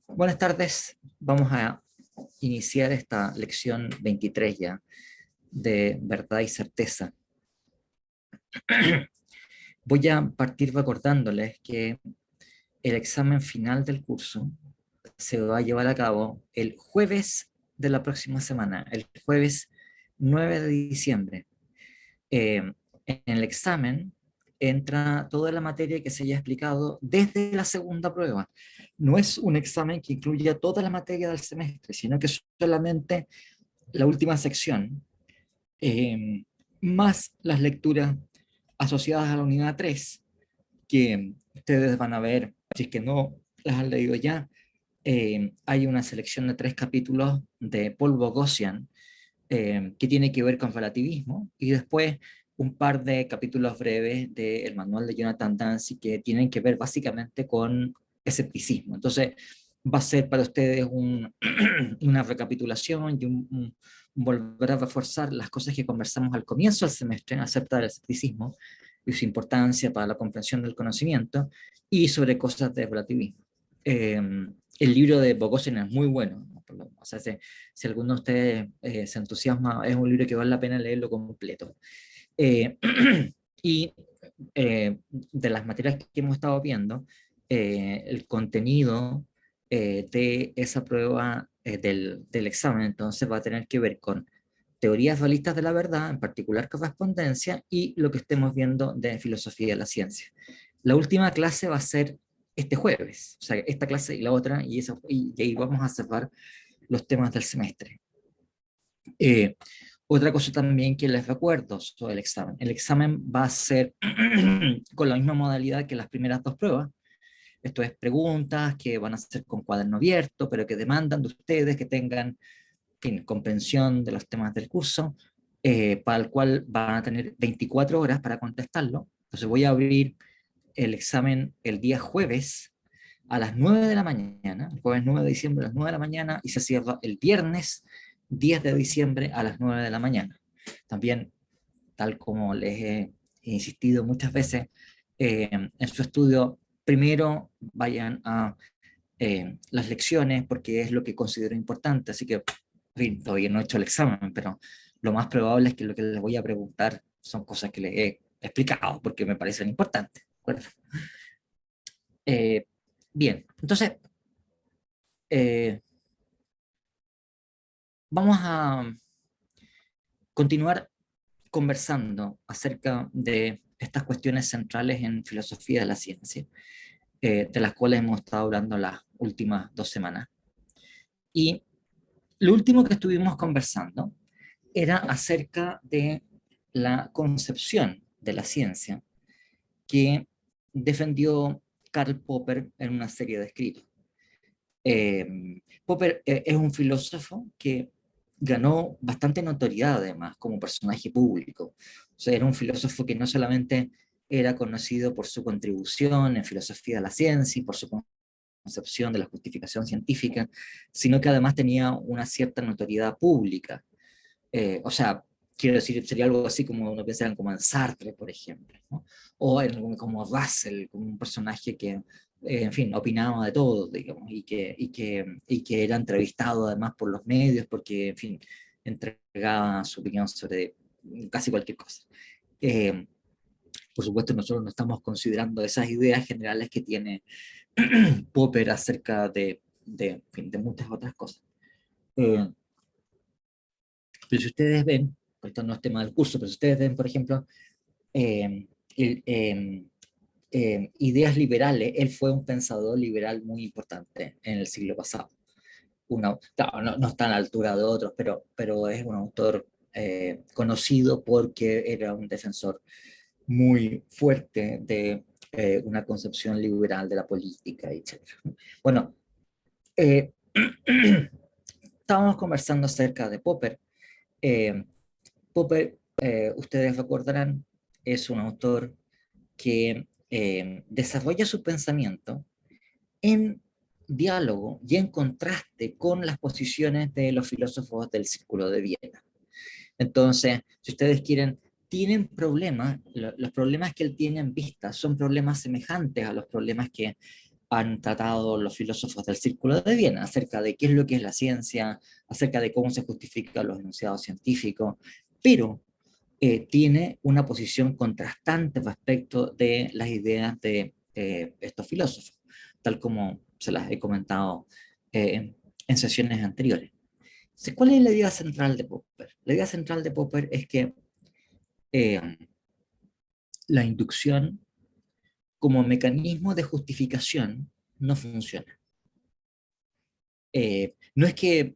Buenas tardes, vamos a iniciar esta lección 23 ya de verdad y certeza. Voy a partir recordándoles que el examen final del curso se va a llevar a cabo el jueves de la próxima semana, el jueves 9 de diciembre. En el examen entra toda la materia que se haya explicado desde la segunda prueba. No es un examen que incluya toda la materia del semestre, sino que solamente la última sección, eh, más las lecturas asociadas a la unidad 3, que ustedes van a ver, si es que no las han leído ya. Hay una selección de 3 capítulos de Paul Boghossian, que tiene que ver con relativismo, y después un par de capítulos breves del manual de Jonathan Dancy que tienen que ver básicamente con escepticismo. Entonces, va a ser para ustedes una recapitulación y un volver a reforzar las cosas que conversamos al comienzo del semestre acerca del escepticismo y su importancia para la comprensión del conocimiento, y sobre cosas de relativismo. El libro de Boghossian es muy bueno, ¿no? O sea, si alguno de ustedes se entusiasma, es un libro que vale la pena leerlo completo. Eh, y de las materias que hemos estado viendo, el contenido de esa prueba del examen, entonces va a tener que ver con teorías dualistas de la verdad, en particular correspondencia, y lo que estemos viendo de filosofía de la ciencia. La última clase va a ser este jueves, o sea, esta clase y la otra, y ahí vamos a cerrar los temas del semestre. Eh, Otra cosa también que les recuerdo sobre el examen. El examen va a ser con la misma modalidad que las primeras 2 pruebas. Esto es preguntas que van a ser con cuaderno abierto, pero que demandan de ustedes que tengan, en fin, comprensión de los temas del curso, para el cual van a tener 24 horas para contestarlo. Entonces voy a abrir el examen el día jueves a las 9 de la mañana, el jueves 9 de diciembre a las 9 de la mañana, y se cierra el viernes 10 de diciembre a las 9 de la mañana. También, tal como les he insistido muchas veces, en su estudio, primero vayan a las lecciones, porque es lo que considero importante. Así que, en fin, todavía no he hecho el examen, pero lo más probable es que lo que les voy a preguntar son cosas que les he explicado, porque me parecen importantes. ¿De acuerdo? Eh, Bien, entonces, eh, vamos a continuar conversando acerca de estas cuestiones centrales en filosofía de la ciencia, de las cuales hemos estado hablando las últimas 2 semanas. Y lo último que estuvimos conversando era acerca de la concepción de la ciencia que defendió Karl Popper en una serie de escritos. Popper es un filósofo que ganó bastante notoriedad además como personaje público. O sea, era un filósofo que no solamente era conocido por su contribución en filosofía de la ciencia y por su concepción de la justificación científica, sino que además tenía una cierta notoriedad pública. O sea, quiero decir, sería algo así como uno piensa como en Sartre, por ejemplo, ¿no? O en, como Russell, como un personaje que, en fin, opinaba de todo, digamos, y que era entrevistado además por los medios, porque, en fin, entregaba su opinión sobre casi cualquier cosa. Eh, por supuesto, nosotros no estamos considerando esas ideas generales que tiene Popper acerca en fin, de muchas otras cosas. Eh, pero si ustedes ven, pues esto no es tema del curso, pero si ustedes ven, por ejemplo, eh, el, ideas liberales, él fue un pensador liberal muy importante en el siglo pasado. Claro, no está a la altura de otros, pero es un autor conocido porque era un defensor muy fuerte de una concepción liberal de la política, etc. Bueno, eh, estábamos conversando acerca de Popper. Eh, Popper, ustedes recordarán, es un autor que desarrolla su pensamiento en diálogo y en contraste con las posiciones de los filósofos del Círculo de Viena. Entonces, si ustedes quieren, tienen problemas, los problemas que él tiene en vista son problemas semejantes a los problemas que han tratado los filósofos del Círculo de Viena acerca de qué es lo que es la ciencia, acerca de cómo se justifican los enunciados científicos, pero tiene una posición contrastante respecto de las ideas de estos filósofos, tal como se las he comentado en sesiones anteriores. Entonces, ¿cuál es la idea central de Popper? La idea central de Popper es que eh, la inducción como mecanismo de justificación no funciona. No es que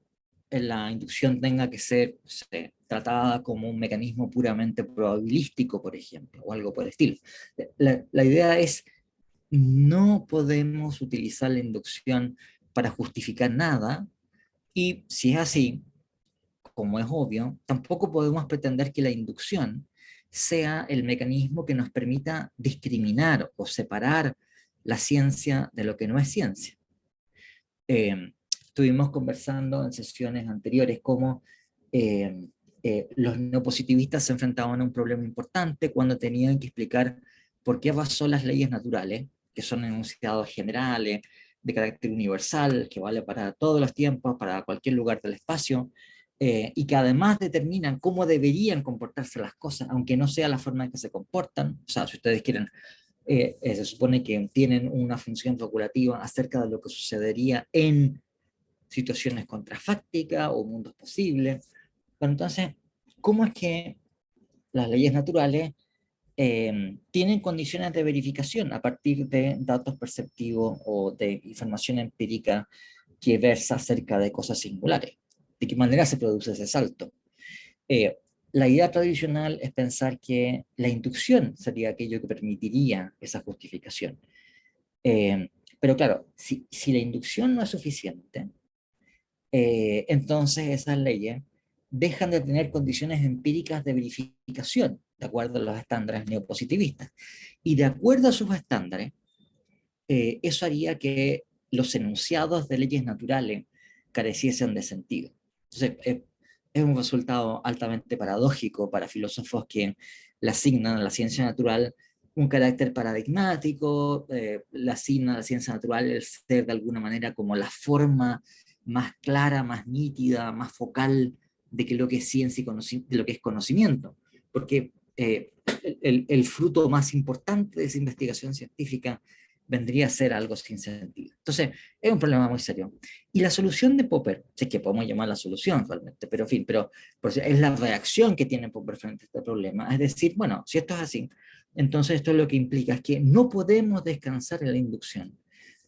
la inducción tenga que ser, no sé, tratada como un mecanismo puramente probabilístico, por ejemplo, o algo por el estilo. La idea es, no podemos utilizar la inducción para justificar nada, y si es así, como es obvio, tampoco podemos pretender que la inducción sea el mecanismo que nos permita discriminar o separar la ciencia de lo que no es ciencia. Estuvimos conversando en sesiones anteriores cómo los neopositivistas se enfrentaban a un problema importante cuando tenían que explicar por qué razón las leyes naturales, que son enunciados generales, de carácter universal, que vale para todos los tiempos, para cualquier lugar del espacio, y que además determinan cómo deberían comportarse las cosas, aunque no sea la forma en que se comportan. O sea, si ustedes quieren, se supone que tienen una función regulativa acerca de lo que sucedería en situaciones contrafácticas o mundos posibles. Pero entonces, ¿cómo es que las leyes naturales tienen condiciones de verificación a partir de datos perceptivos o de información empírica que versa acerca de cosas singulares? ¿De qué manera se produce ese salto? Eh, la idea tradicional es pensar que la inducción sería aquello que permitiría esa justificación. Eh, pero claro, si la inducción no es suficiente, entonces esas leyes dejan de tener condiciones empíricas de verificación, de acuerdo a los estándares neopositivistas. Y de acuerdo a sus estándares, eso haría que los enunciados de leyes naturales careciesen de sentido. Entonces, es un resultado altamente paradójico para filósofos que le asignan a la ciencia natural un carácter paradigmático, le asignan a la ciencia natural el ser de alguna manera como la forma más clara, más nítida, más focal de que lo que es ciencia y de lo que es conocimiento. Porque el fruto más importante de esa investigación científica vendría a ser algo sin sentido. Entonces, es un problema muy serio. Y la solución de Popper, si es que podemos llamar la solución realmente, pero en fin, pero es la reacción que tiene Popper frente a este problema. Es decir, bueno, si esto es así, entonces esto lo que implica es que no podemos descansar en la inducción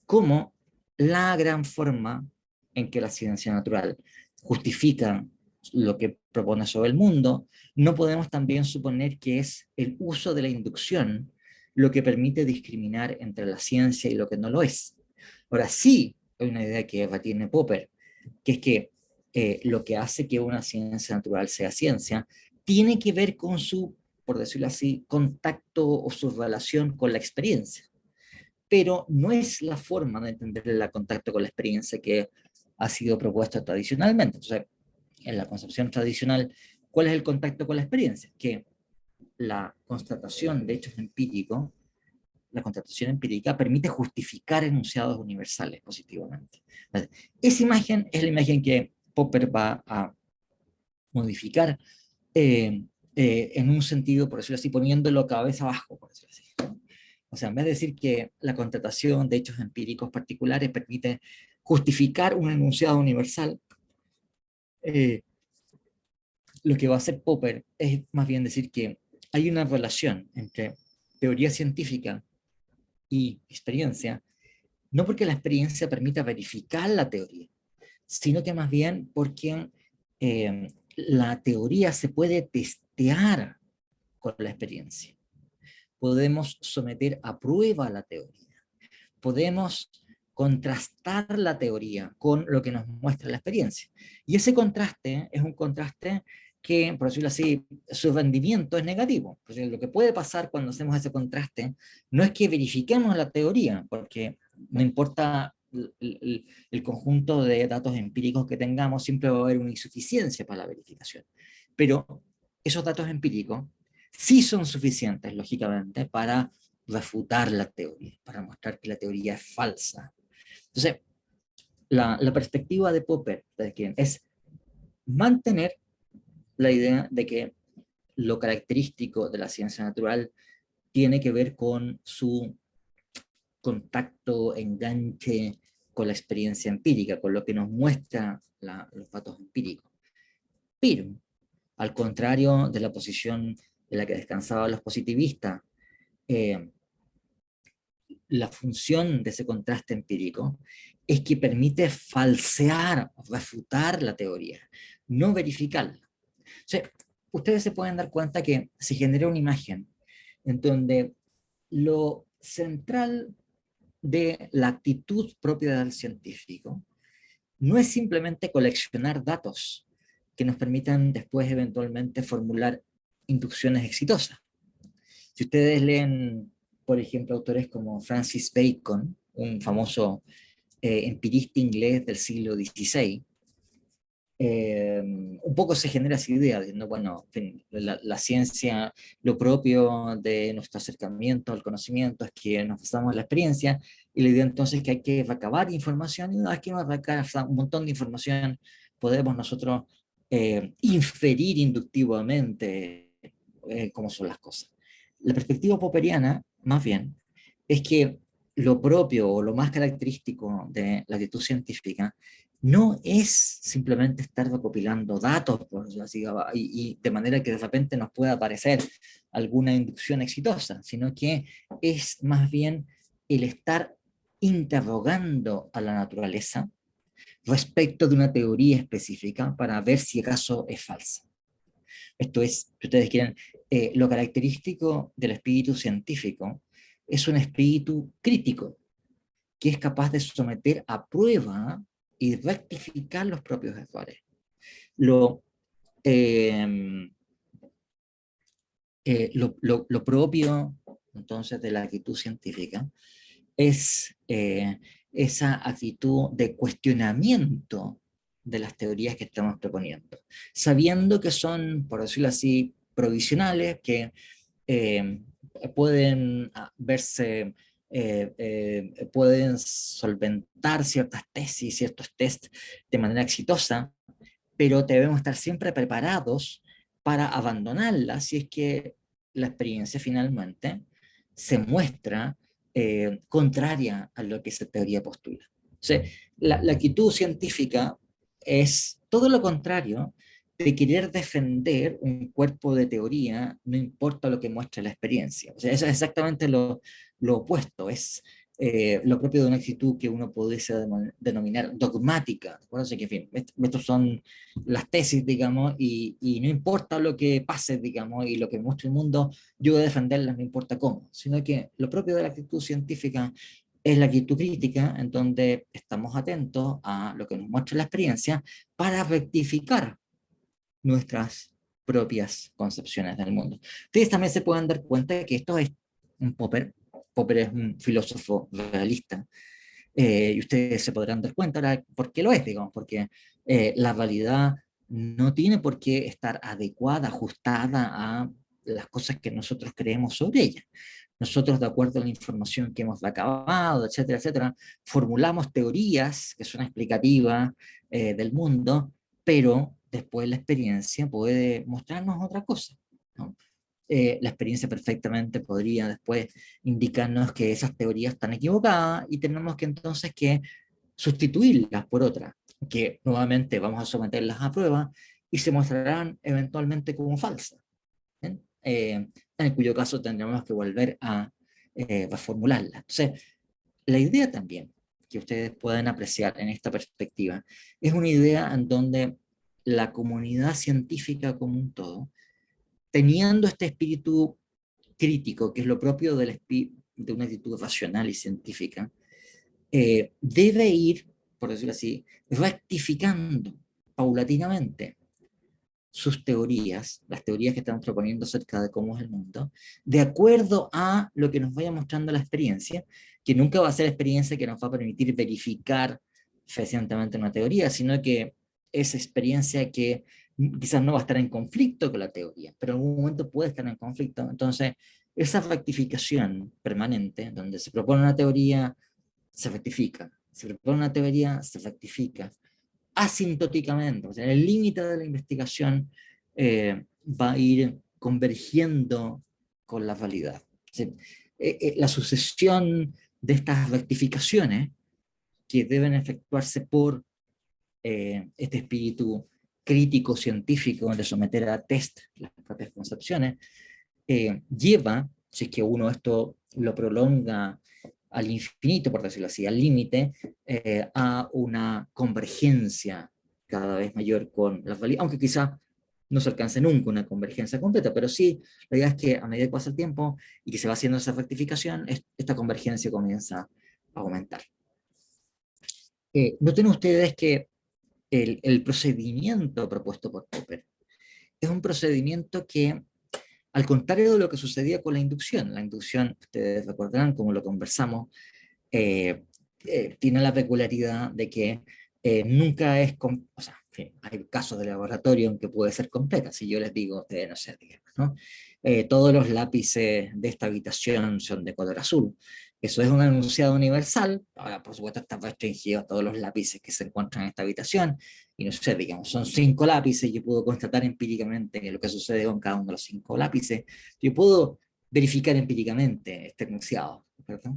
como la gran forma en que la ciencia natural justifica lo que propone sobre el mundo. No podemos también suponer que es el uso de la inducción lo que permite discriminar entre la ciencia y lo que no lo es. Ahora sí, hay una idea que tiene Popper, que es que lo que hace que una ciencia natural sea ciencia tiene que ver con su, por decirlo así, contacto o su relación con la experiencia. Pero no es la forma de entender el contacto con la experiencia que ha sido propuesta tradicionalmente. Entonces, en la concepción tradicional, ¿cuál es el contacto con la experiencia? Que la constatación de hechos empíricos, la constatación empírica permite justificar enunciados universales positivamente. Entonces, esa imagen es la imagen que Popper va a modificar en un sentido, por decirlo así, poniéndolo cabeza abajo, por decirlo así, ¿no? O sea, en vez de decir que la constatación de hechos empíricos particulares permite justificar un enunciado universal, eh, lo que va a hacer Popper es más bien decir que hay una relación entre teoría científica y experiencia, no porque la experiencia permita verificar la teoría, sino que más bien porque la teoría se puede testear con la experiencia. Podemos someter a prueba la teoría. Podemos contrastar la teoría con lo que nos muestra la experiencia. Y ese contraste es un contraste que, por decirlo así, su rendimiento es negativo. Porque lo que puede pasar cuando hacemos ese contraste no es que verifiquemos la teoría, porque no importa el conjunto de datos empíricos que tengamos, siempre va a haber una insuficiencia para la verificación. Pero esos datos empíricos sí son suficientes, lógicamente, para refutar la teoría, para mostrar que la teoría es falsa. Entonces, la perspectiva de Popper es mantener la idea de que lo característico de la ciencia natural tiene que ver con su contacto, enganche con la experiencia empírica, con lo que nos muestra los datos empíricos. Pero, al contrario de la posición en la que descansaban los positivistas, eh, la función de ese contraste empírico es que permite falsear, refutar la teoría, no verificarla. O sea, ustedes se pueden dar cuenta que se genera una imagen en donde lo central de la actitud propia del científico no es simplemente coleccionar datos que nos permitan después eventualmente formular inducciones exitosas. Si ustedes leen, por ejemplo, autores como Francis Bacon, un famoso empirista inglés del siglo XVI, un poco se genera esa idea de, ¿no? Bueno, en fin, la ciencia, lo propio de nuestro acercamiento al conocimiento es que nos basamos en la experiencia, y la idea entonces es que hay que recabar información, y una vez que hemos recabado un montón de información, podemos nosotros inferir inductivamente cómo son las cosas. La perspectiva popperiana, más bien, es que lo propio o lo más característico de la actitud científica no es simplemente estar recopilando datos, por decirlo así, y de manera que de repente nos pueda aparecer alguna inducción exitosa, sino que es más bien el estar interrogando a la naturaleza respecto de una teoría específica para ver si acaso es falsa. Esto es, si ustedes quieren, lo característico del espíritu científico es un espíritu crítico, que es capaz de someter a prueba y rectificar los propios errores. Lo, eh, lo propio, entonces, de la actitud científica es esa actitud de cuestionamiento de las teorías que estamos proponiendo, sabiendo que son, por decirlo así, provisionales, que eh, pueden verse, pueden solventar ciertas tesis, ciertos test de manera exitosa, pero debemos estar siempre preparados para abandonarlas si es que la experiencia finalmente se muestra contraria a lo que esa teoría postula. O sea, la actitud científica es todo lo contrario de querer defender un cuerpo de teoría, no importa lo que muestre la experiencia. O sea, eso es exactamente lo opuesto, es lo propio de una actitud que uno pudiese denominar dogmática. Bueno, así que, en fin, estos son las tesis, digamos, y no importa lo que pase, digamos, y lo que muestre el mundo, yo voy a defenderlas, no importa cómo, sino que lo propio de la actitud científica es la actitud crítica, en donde estamos atentos a lo que nos muestra la experiencia para rectificar nuestras propias concepciones del mundo. Ustedes también se pueden dar cuenta de que esto es un Popper. Popper es un filósofo realista, y ustedes se podrán dar cuenta ahora por qué lo es, digamos, porque la realidad no tiene por qué estar adecuada, ajustada a las cosas que nosotros creemos sobre ella. Nosotros, de acuerdo a la información que hemos recabado, etcétera, etcétera, formulamos teorías que son explicativas del mundo, pero después la experiencia puede mostrarnos otra cosa, ¿no? La experiencia perfectamente podría después indicarnos que esas teorías están equivocadas y tenemos que entonces que sustituirlas por otras, que nuevamente vamos a someterlas a prueba y se mostrarán eventualmente como falsas, ¿bien? En cuyo caso tendremos que volver a reformularlas. Entonces, la idea también que ustedes pueden apreciar en esta perspectiva es una idea en donde la comunidad científica como un todo, teniendo este espíritu crítico, que es lo propio de una actitud racional y científica, debe ir, por decirlo así, rectificando paulatinamente sus teorías, las teorías que estamos proponiendo acerca de cómo es el mundo, de acuerdo a lo que nos vaya mostrando la experiencia, que nunca va a ser la experiencia que nos va a permitir verificar fehacientemente una teoría, sino que esa experiencia que quizás no va a estar en conflicto con la teoría, pero en algún momento puede estar en conflicto. Entonces, esa rectificación permanente, donde se propone una teoría, se rectifica, se propone una teoría, se rectifica, asintóticamente, o sea, en el límite de la investigación va a ir convergiendo con la realidad. O sea, la sucesión de estas rectificaciones que deben efectuarse por este espíritu crítico científico de someter a test las propias concepciones, lleva, si es que uno esto lo prolonga al infinito, por decirlo así, al límite, a una convergencia cada vez mayor con la realidad, aunque quizá no se alcance nunca una convergencia completa, pero sí, la idea es que a medida que pasa el tiempo y que se va haciendo esa rectificación, esta convergencia comienza a aumentar. Noten ustedes que el procedimiento propuesto por Popper es un procedimiento que, al contrario de lo que sucedía con la inducción, ustedes recordarán, como lo conversamos, eh, tiene la peculiaridad de que nunca es, o sea, en fin, hay casos de laboratorio en que puede ser completa. Si yo les digo, ustedes no sé, digamos, ¿no? Todos los lápices de esta habitación son de color azul. Eso es un enunciado universal. Ahora, por supuesto, está restringido a todos los lápices que se encuentran en esta habitación. Y no sé, digamos, son 5 lápices. Yo puedo constatar empíricamente lo que sucede con cada uno de los 5 lápices. Yo puedo verificar empíricamente este enunciado, ¿verdad?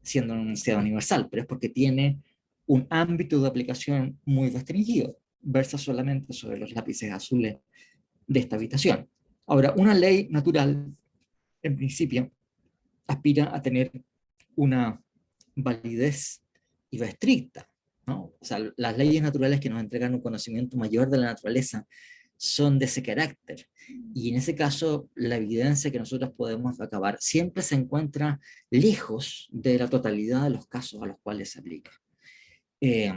Siendo un enunciado universal, pero es porque tiene un ámbito de aplicación muy restringido, versa solamente sobre los lápices azules de esta habitación. Ahora, una ley natural, en principio, aspira a tener una validez irrestricta, ¿no? O sea, las leyes naturales que nos entregan un conocimiento mayor de la naturaleza son de ese carácter. Y en ese caso, la evidencia que nosotros podemos acabar siempre se encuentra lejos de la totalidad de los casos a los cuales se aplica. Eh,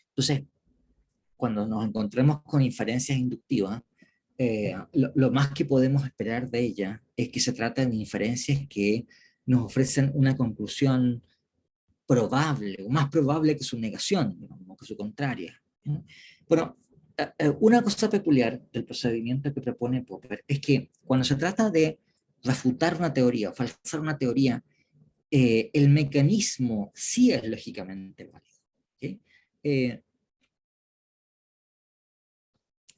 entonces, cuando nos encontremos con inferencias inductivas, lo más que podemos esperar de ellas es que se trata de inferencias que nos ofrecen una conclusión probable, o más probable que su negación, digamos, que su contraria. ¿No? Bueno, una cosa peculiar del procedimiento que propone Popper es que cuando se trata de refutar una teoría o falsar una teoría, el mecanismo sí es lógicamente válido. ¿Okay?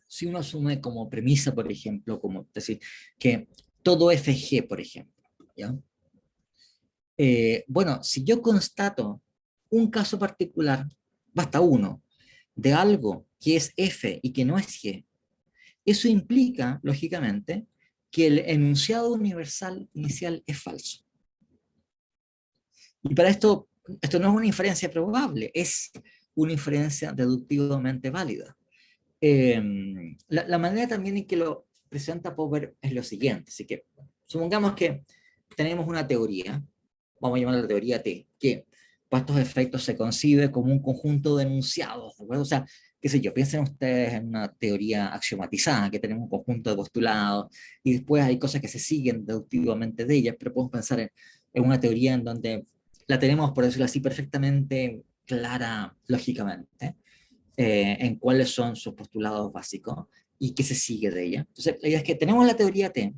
Si uno asume como premisa, por ejemplo, como decir, que todo FG, por ejemplo, ¿ya? Bueno, si yo constato un caso particular, basta uno, de algo que es F y que no es G, eso implica, lógicamente, que el enunciado universal inicial es falso. Y para esto no es una inferencia probable, es una inferencia deductivamente válida. La manera también en que lo presenta Popper es lo siguiente, así que supongamos que tenemos una teoría, vamos a llamarla la teoría T, que para estos efectos se concibe como un conjunto de enunciados, ¿de acuerdo? O sea, qué sé yo, piensen ustedes en una teoría axiomatizada, que tenemos un conjunto de postulados, y después hay cosas que se siguen deductivamente de ellas, pero podemos pensar en una teoría en donde la tenemos, por decirlo así, perfectamente clara lógicamente, en cuáles son sus postulados básicos y qué se sigue de ella. Entonces, la idea es que tenemos la teoría T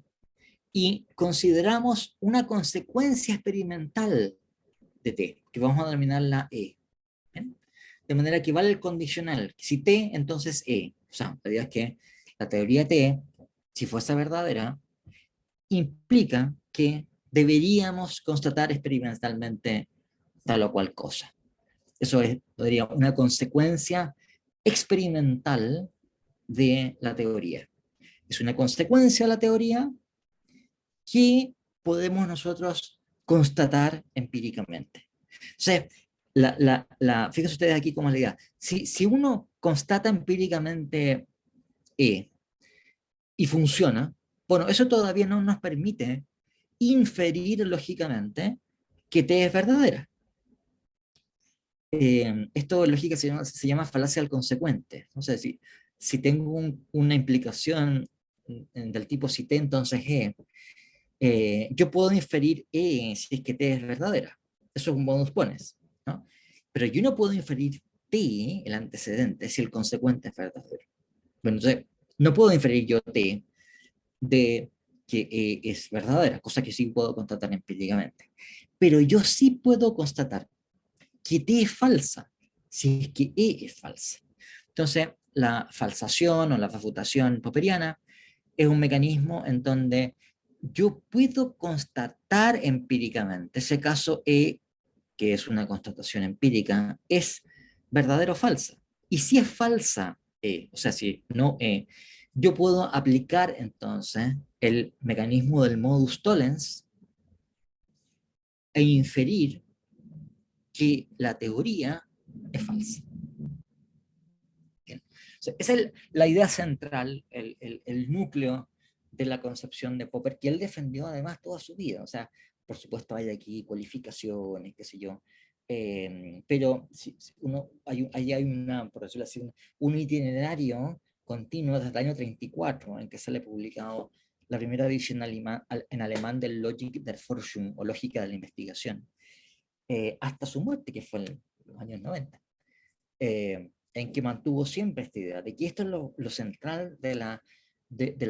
y consideramos una consecuencia experimental de T, que vamos a denominarla E. ¿Bien? De manera que vale el condicional. Si T, entonces E. O sea, la idea es que la teoría T, si fuese verdadera, implica que deberíamos constatar experimentalmente tal o cual cosa. Eso es, podría, una consecuencia experimental de la teoría. Es una consecuencia de la teoría que podemos nosotros constatar empíricamente. Entonces, fíjense ustedes aquí cómo es la idea. Si uno constata empíricamente E y funciona, bueno, eso todavía no nos permite inferir lógicamente que T es verdadera. Esto en lógica se llama falacia del consecuente. O sea, si tengo una implicación del tipo si T, entonces E, yo puedo inferir E si es que T es verdadera. Eso es un bonus pones, ¿no? Pero yo no puedo inferir T, el antecedente, si el consecuente es verdadero. Bueno, entonces, no puedo inferir yo T de que E es verdadera, cosa que sí puedo constatar empíricamente. Pero yo sí puedo constatar que T es falsa, si es que E es falsa. Entonces, la falsación o la refutación popperiana es un mecanismo en donde yo puedo constatar empíricamente ese caso E, que es una constatación empírica, es verdadera o falsa. Y si es falsa E, o sea, si no E, yo puedo aplicar entonces el mecanismo del modus tollens e inferir que la teoría es falsa. Bien. O sea, esa es la idea central, el núcleo de la concepción de Popper, que él defendió además toda su vida. O sea, por supuesto hay aquí cualificaciones, qué sé yo, pero si uno, ahí hay una, por decirlo así, un itinerario continuo desde el año 34, en que sale publicado la primera edición en alemán del Logik der Forschung, o Lógica de la Investigación, hasta su muerte, que fue en los años 90. En que mantuvo siempre esta idea de que esto es lo central de la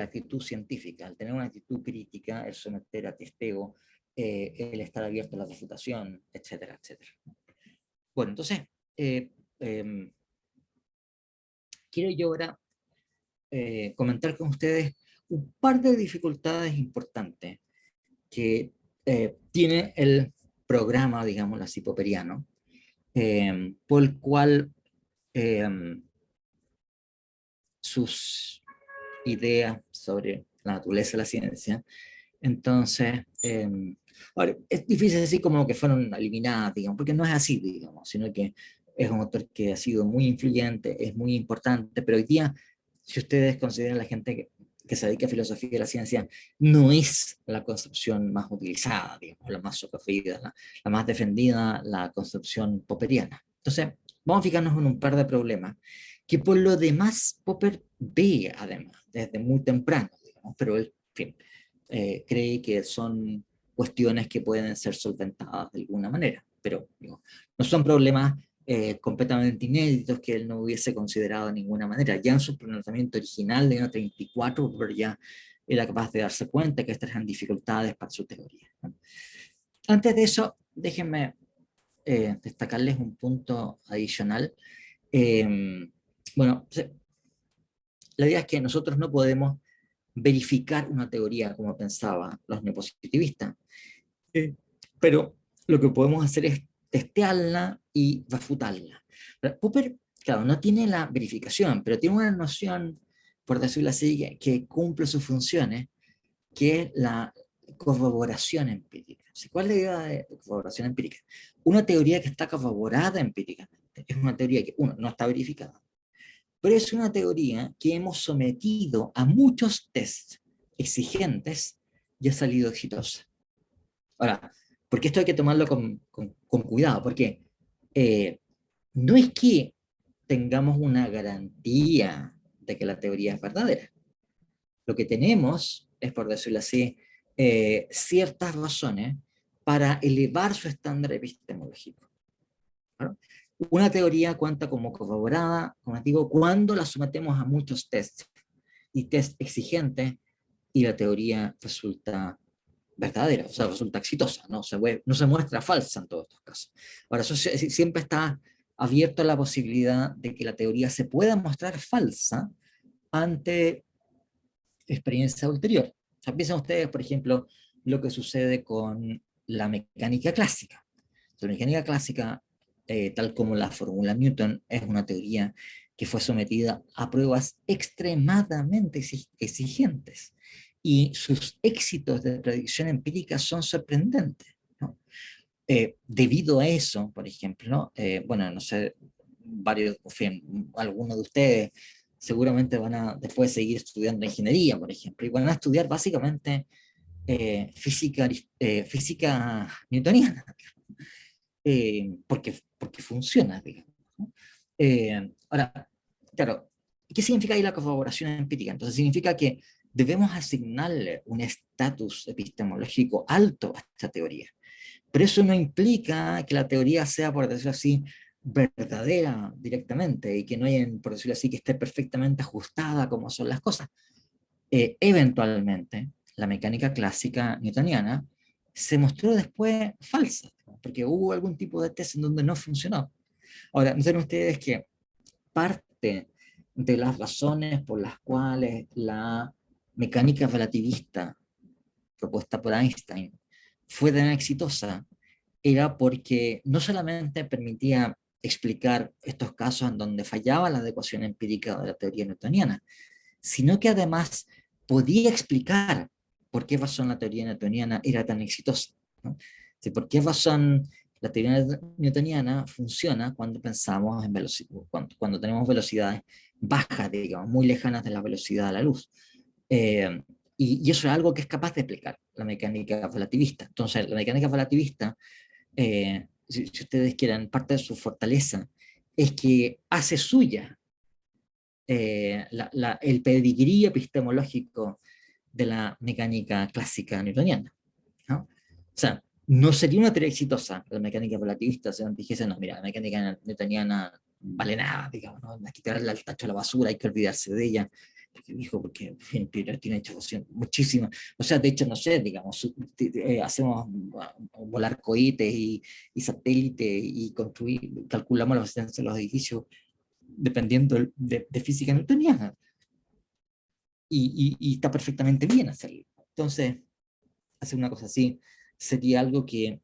actitud científica, el tener una actitud crítica, el someter a testeo, el estar abierto a la refutación, etcétera, etcétera. Bueno, entonces, eh, eh, quiero yo ahora comentar con ustedes un par de dificultades importantes que tiene el programa, digamos, así, popperiano, por el cual eh, sus ideas sobre la naturaleza de la ciencia. Entonces, ahora, es difícil decir como que fueron eliminadas, digamos, porque no es así, digamos, sino que es un autor que ha sido muy influyente, es muy importante, pero hoy día, si ustedes consideran la gente que se dedica a filosofía de la ciencia, no es la concepción más utilizada, digamos, la más sofisticada, la más defendida, la concepción popperiana. Entonces, vamos a fijarnos en un par de problemas que por lo demás Popper ve además desde muy temprano, digamos, pero él, en fin, cree que son cuestiones que pueden ser solventadas de alguna manera, pero digo, no son problemas completamente inéditos que él no hubiese considerado de ninguna manera. Ya en su planteamiento original de 1934, Popper ya era capaz de darse cuenta que estas eran dificultades para su teoría, ¿no? Antes de eso, déjenme destacarles un punto adicional. Eh, bueno, la idea es que nosotros no podemos verificar una teoría como pensaban los neopositivistas, pero lo que podemos hacer es testearla y refutarla. Popper, claro, no tiene la verificación, pero tiene una noción, por decirlo así, que cumple sus funciones, que es la corroboración empírica. ¿Cuál es la idea de corroboración empírica? Una teoría que está corroborada empíricamente es una teoría que, uno, no está verificada, pero es una teoría que hemos sometido a muchos tests exigentes y ha salido exitosa. Ahora, porque esto hay que tomarlo con cuidado, porque eh, no es que tengamos una garantía de que la teoría es verdadera. Lo que tenemos es, por decirlo así, ciertas razones para elevar su estándar epistemológico, ¿no? Una teoría cuenta como corroborada, como digo, cuando la sometemos a muchos tests y test exigentes y la teoría resulta verdadera, o sea, resulta exitosa, no se muestra falsa en todos estos casos. Ahora, eso siempre está abierto a la posibilidad de que la teoría se pueda mostrar falsa ante experiencia ulterior. O sea, piensen ustedes, por ejemplo, lo que sucede con la mecánica clásica. La mecánica clásica, tal como la fórmula Newton, es una teoría que fue sometida a pruebas extremadamente exigentes y sus éxitos de predicción empírica son sorprendentes, ¿no? Debido a eso, por ejemplo, bueno, no sé, varios, en fin, algunos de ustedes seguramente van a después seguir estudiando ingeniería, por ejemplo, y van a estudiar básicamente física newtoniana, porque funciona, digamos, ¿no? Ahora, claro, ¿qué significa ahí la corroboración empírica? Entonces significa que debemos asignarle un estatus epistemológico alto a esta teoría, pero eso no implica que la teoría sea, por decirlo así, verdadera directamente y que no haya, por decirlo así, que esté perfectamente ajustada como son las cosas. Eventualmente, la mecánica clásica newtoniana se mostró después falsa, porque hubo algún tipo de test en donde no funcionó. Ahora, ¿no saben ustedes que parte de las razones por las cuales la mecánica relativista propuesta por Einstein fue tan exitosa era porque no solamente permitía explicar estos casos en donde fallaba la adecuación empírica de la teoría newtoniana, sino que además podía explicar por qué razón la teoría newtoniana era tan exitosa, ¿no? ¿Por qué razón la teoría newtoniana funciona cuando pensamos en velocidad, cuando tenemos velocidades bajas, digamos, muy lejanas de la velocidad de la luz? Eh, y eso es algo que es capaz de explicar la mecánica relativista. Entonces, la mecánica relativista, si ustedes quieren, parte de su fortaleza es que hace suya el pedigrí epistemológico de la mecánica clásica newtoniana, ¿no? O sea, no sería una teoría exitosa la mecánica relativista si nos dijese, no, mira, la mecánica newtoniana vale nada, digamos, ¿no? Hay que tirarla al tacho a la basura, hay que olvidarse de ella. Porque dijo, porque en fin, tiene hecho muchísimas. O sea, de hecho, no sé, digamos, hacemos volar cohetes y satélites y construir, calculamos la resistencia de los edificios dependiendo de física newtoniana. Y está perfectamente bien hacerlo. Entonces, hacer una cosa así sería algo que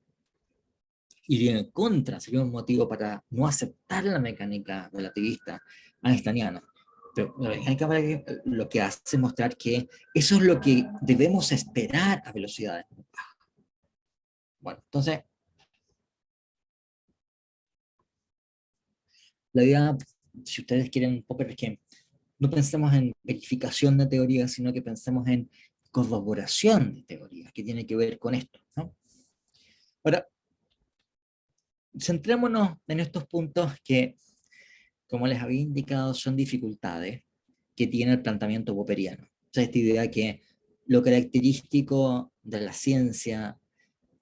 iría en contra, sería un motivo para no aceptar la mecánica relativista einsteiniana. Pero la mecánica lo que hace es mostrar que eso es lo que debemos esperar a velocidades muy bajas. Bueno, entonces, la idea, si ustedes quieren un poco, es que no pensemos en verificación de teorías, sino que pensemos en corroboración de teorías, que tiene que ver con esto, ¿no? Ahora, centrémonos en estos puntos que, como les había indicado, son dificultades que tiene el planteamiento popperiano. O sea, esta idea que lo característico de la ciencia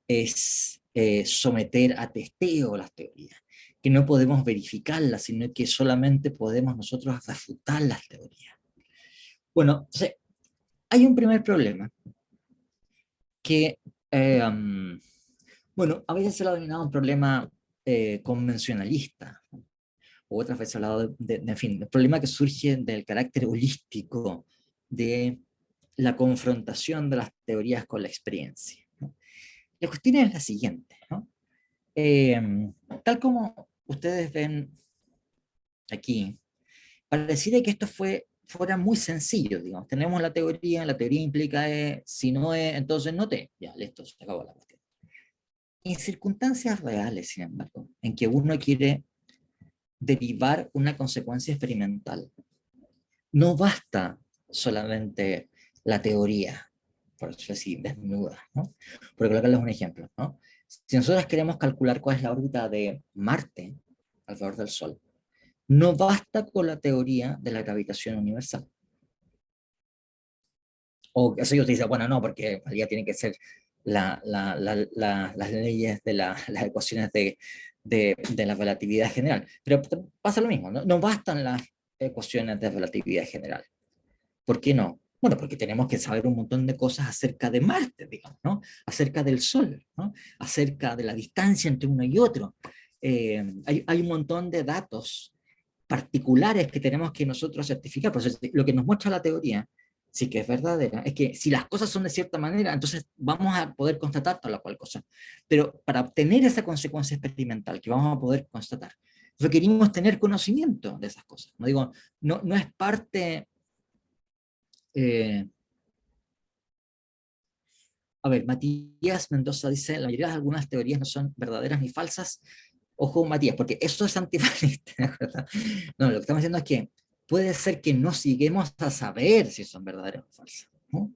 es someter a testeo las teorías, que no podemos verificarlas, sino que solamente podemos nosotros refutar las teorías. Bueno, entonces, hay un primer problema que, bueno, a veces se lo ha denominado un problema convencionalista, o otras veces se ha hablado en fin, el problema que surge del carácter holístico de la confrontación de las teorías con la experiencia, ¿no? La cuestión es la siguiente, ¿no? Tal como ustedes ven aquí, pareciera que esto fuera muy sencillo, digamos. Tenemos la teoría implica E, si no E, entonces no T. Ya, listo, se acabó la cuestión. En circunstancias reales, sin embargo, en que uno quiere derivar una consecuencia experimental, no basta solamente la teoría, por eso así, desnuda, ¿no? Por colocarles un ejemplo, ¿no? Si nosotros queremos calcular cuál es la órbita de Marte alrededor del Sol, no basta con la teoría de la gravitación universal. O eso yo te dice, bueno, no, porque en realidad tiene que ser las leyes de las ecuaciones de la relatividad general. Pero pasa lo mismo, ¿no? No bastan las ecuaciones de relatividad general. ¿Por qué no? Bueno, porque tenemos que saber un montón de cosas acerca de Marte, digamos, ¿no? Acerca del Sol, ¿no? Acerca de la distancia entre uno y otro. Hay un montón de datos particulares que tenemos que nosotros certificar. Por eso, lo que nos muestra la teoría, sí que es verdadera, es que si las cosas son de cierta manera, entonces vamos a poder constatar tal o cual cosa. Pero para obtener esa consecuencia experimental que vamos a poder constatar, requerimos tener conocimiento de esas cosas. No digo, no es parte... a ver, Matías Mendoza dice, la mayoría de algunas teorías no son verdaderas ni falsas. Ojo, Matías, porque eso es antifalista, ¿verdad? No, lo que estamos diciendo es que puede ser que no lleguemos a saber si son verdaderas o falsas, ¿no?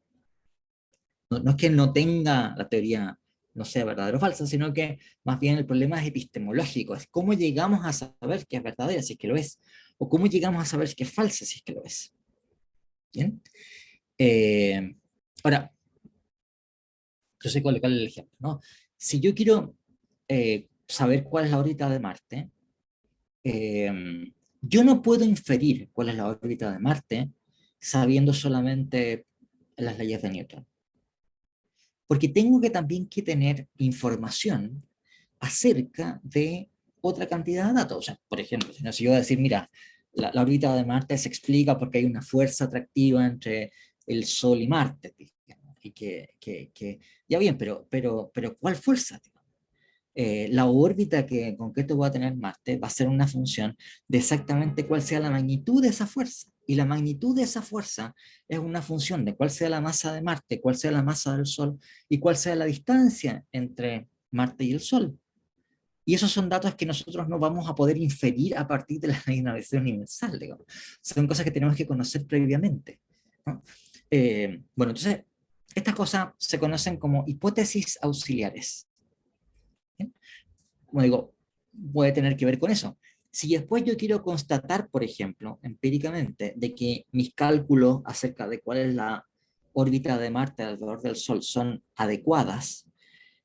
No es que no tenga la teoría, no sea verdadera o falsa, sino que más bien el problema es epistemológico, es cómo llegamos a saber que es verdadera, si es que lo es, o cómo llegamos a saber que es falsa, si es que lo es. ¿Bien? Eh, ahora, yo sé cuál es el ejemplo, ¿no? Si yo quiero saber cuál es la órbita de Marte, yo no puedo inferir cuál es la órbita de Marte sabiendo solamente las leyes de Newton. porque tengo que también que tener información acerca de otra cantidad de datos. O sea, por ejemplo, si yo voy a decir, mira, la órbita de Marte se explica porque hay una fuerza atractiva entre el Sol y Marte, digamos, y ya bien, pero ¿cuál fuerza? La órbita que en concreto va a tener Marte va a ser una función de exactamente cuál sea la magnitud de esa fuerza. Y la magnitud de esa fuerza es una función de cuál sea la masa de Marte, cuál sea la masa del Sol y cuál sea la distancia entre Marte y el Sol. Y esos son datos que nosotros no vamos a poder inferir a partir de la ley de navegación universal, digamos. Son cosas que tenemos que conocer previamente, ¿no? Bueno, entonces, estas cosas se conocen como hipótesis auxiliares. ¿Bien? Como digo, puede tener que ver con eso. Si después yo quiero constatar, por ejemplo, empíricamente, de que mis cálculos acerca de cuál es la órbita de Marte alrededor del Sol son adecuadas,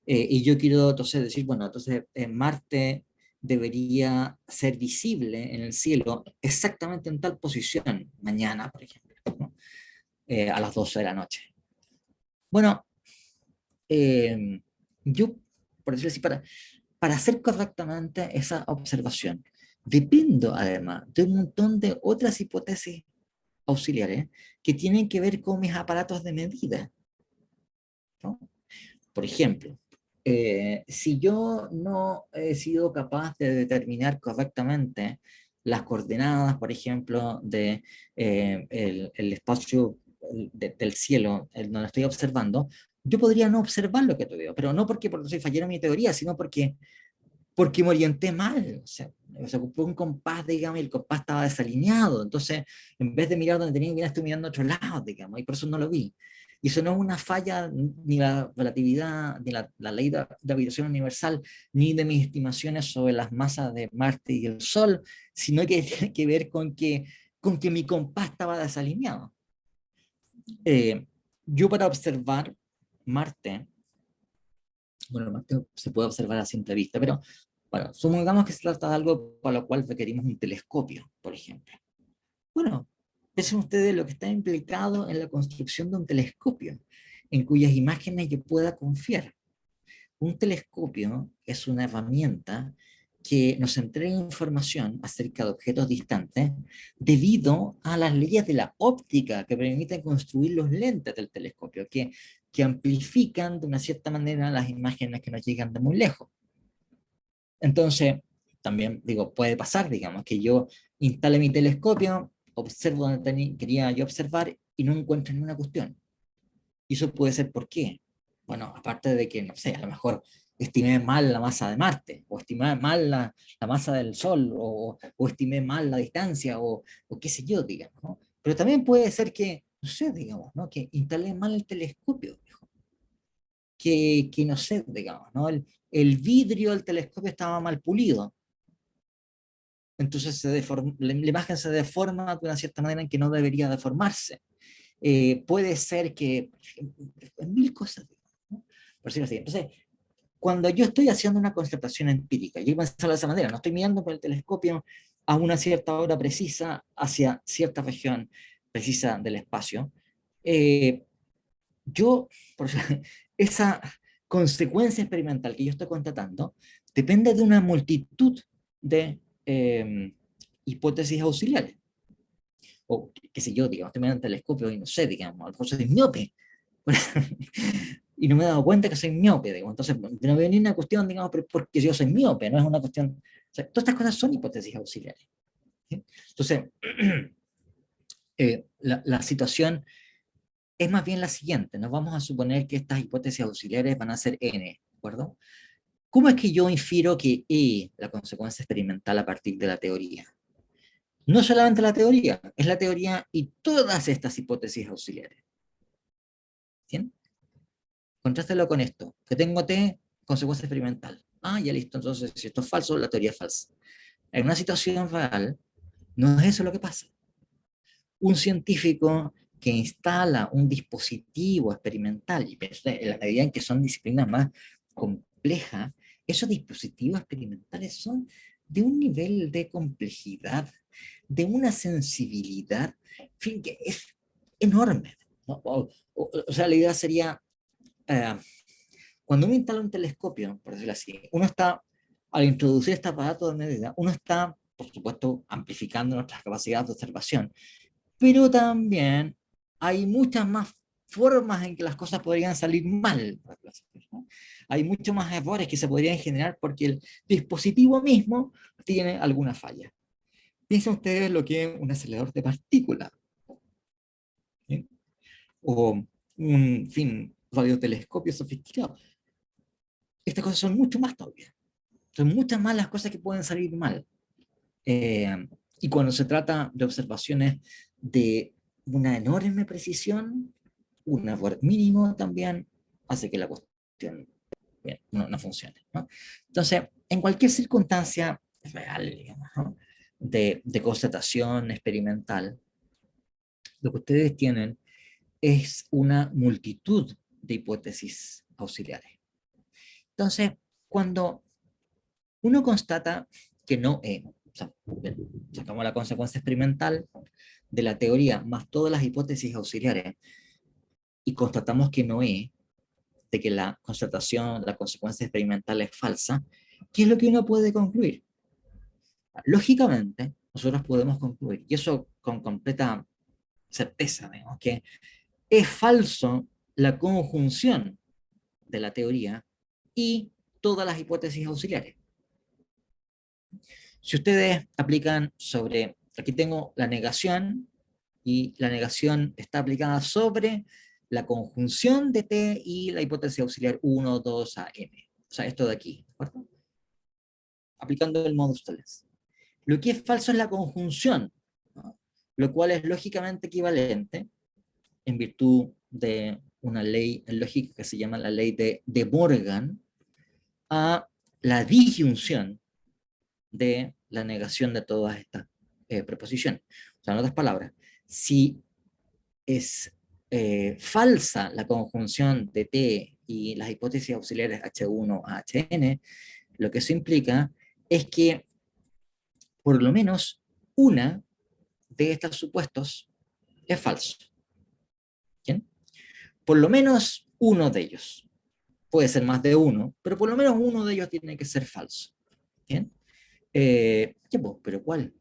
y yo quiero entonces decir, bueno, entonces Marte debería ser visible en el cielo exactamente en tal posición mañana, por ejemplo, ¿no? A las 12 de la noche. Bueno, eh, yo, por decirlo así, para hacer correctamente esa observación, dependo además de un montón de otras hipótesis auxiliares que tienen que ver con mis aparatos de medida, ¿no? Por ejemplo, si yo no he sido capaz de determinar correctamente las coordenadas, por ejemplo, de el espacio del cielo en donde estoy observando, yo podría no observar lo que te veo, pero no porque soy fallero en mi teoría, sino porque me orienté mal. O sea, se ocupó un compás, digamos, y el compás estaba desalineado. Entonces, en vez de mirar donde tenía que ir, estoy mirando a otro lado, digamos, y por eso no lo vi. Y eso no es una falla ni la relatividad, ni la ley de gravitación universal, ni de mis estimaciones sobre las masas de Marte y el Sol, sino que tiene que ver con que mi compás estaba desalineado. Yo para observar Marte, bueno, Marte se puede observar a simple vista, pero bueno, supongamos que se trata de algo para lo cual requerimos un telescopio, por ejemplo. Bueno, piensen ustedes lo que está implicado en la construcción de un telescopio, en cuyas imágenes yo pueda confiar. Un telescopio es una herramienta que nos entrega información acerca de objetos distantes debido a las leyes de la óptica que permiten construir los lentes del telescopio, que amplifican de una cierta manera las imágenes que nos llegan de muy lejos. Entonces, también digo, puede pasar, digamos, que yo instale mi telescopio, observo donde quería yo observar y no encuentro ninguna cuestión. Y eso puede ser por qué. Bueno, aparte de que, no sé, a lo mejor estimé mal la masa de Marte, o estimé mal la masa del Sol, o estimé mal la distancia, o qué sé yo, digamos, ¿no? Pero también puede ser que, no sé, digamos, ¿no? Que instalé mal el telescopio, que no sé, digamos, ¿no? El vidrio del telescopio estaba mal pulido, entonces la imagen se deforma de una cierta manera en que no debería deformarse. Puede ser que, mil cosas, ¿no? Por decirlo así. Entonces, cuando yo estoy haciendo una constatación empírica, yo pensarlo de esa manera, no estoy mirando por el telescopio a una cierta hora precisa hacia cierta región precisa del espacio, eh, yo, por ejemplo, esa consecuencia experimental que yo estoy constatando depende de una multitud de hipótesis auxiliares. O qué sé yo, digamos, estoy mirando el telescopio y no sé, digamos, a lo mejor soy miope. Y no me he dado cuenta que soy miope, digamos. Entonces, no veo ni una cuestión, digamos, porque yo soy miope, no es una cuestión. O sea, todas estas cosas son hipótesis auxiliares, ¿sí? Entonces, la situación es más bien la siguiente. Nos vamos a suponer que estas hipótesis auxiliares van a ser n, ¿de acuerdo? ¿Cómo es que yo infiro que E, la consecuencia experimental a partir de la teoría? No solamente la teoría, es la teoría y todas estas hipótesis auxiliares. ¿Bien? Contrástelo con esto, que tengo T, consecuencia experimental. Ah, ya listo, entonces si esto es falso, la teoría es falsa. En una situación real, no es eso lo que pasa. Un científico que instala un dispositivo experimental, y en la medida en que son disciplinas más complejas, esos dispositivos experimentales son de un nivel de complejidad, de una sensibilidad, en fin, que es enorme, ¿no? O sea, la idea sería eh, cuando uno instala un telescopio, por decirlo así, al introducir este aparato de medida, uno está, por supuesto, amplificando nuestras capacidades de observación, pero también hay muchas más formas en que las cosas podrían salir mal, ¿no? Hay muchos más errores que se podrían generar porque el dispositivo mismo tiene alguna falla. Piensen ustedes lo que es un acelerador de partículas, ¿sí? O un, en fin, radiotelescopio sofisticado. Estas cosas son mucho más todavía. Son muchas más las cosas que pueden salir mal. Eh, y cuando se trata de observaciones de una enorme precisión, un error mínimo también hace que la cuestión bien, no funcione, ¿no? Entonces, en cualquier circunstancia real, digamos, ¿no? de constatación experimental, lo que ustedes tienen es una multitud de hipótesis auxiliares. Entonces, cuando uno constata que no es, o sea, sacamos la consecuencia experimental de la teoría más todas las hipótesis auxiliares y constatamos que no es, de que la constatación, la consecuencia experimental es falsa, ¿qué es lo que uno puede concluir? Lógicamente, nosotros podemos concluir, y eso con completa certeza, digamos, que es falso la conjunción de la teoría y todas las hipótesis auxiliares. Si ustedes aplican sobre, aquí tengo la negación, y la negación está aplicada sobre la conjunción de T y la hipótesis auxiliar 1, 2 a n. O sea, esto de aquí, ¿de acuerdo? Aplicando el modus tollens. Lo que es falso es la conjunción, ¿no? Lo cual es lógicamente equivalente, en virtud de una ley en lógica que se llama la ley de Morgan, a la disyunción de la negación de todas estas preposiciones. O sea, en otras palabras, si es falsa la conjunción de T y las hipótesis auxiliares H1 a Hn, lo que eso implica es que por lo menos una de estos supuestos es falso. ¿Bien? Por lo menos uno de ellos. Puede ser más de uno, pero por lo menos uno de ellos tiene que ser falso. ¿Bien? ¿Pero cuál?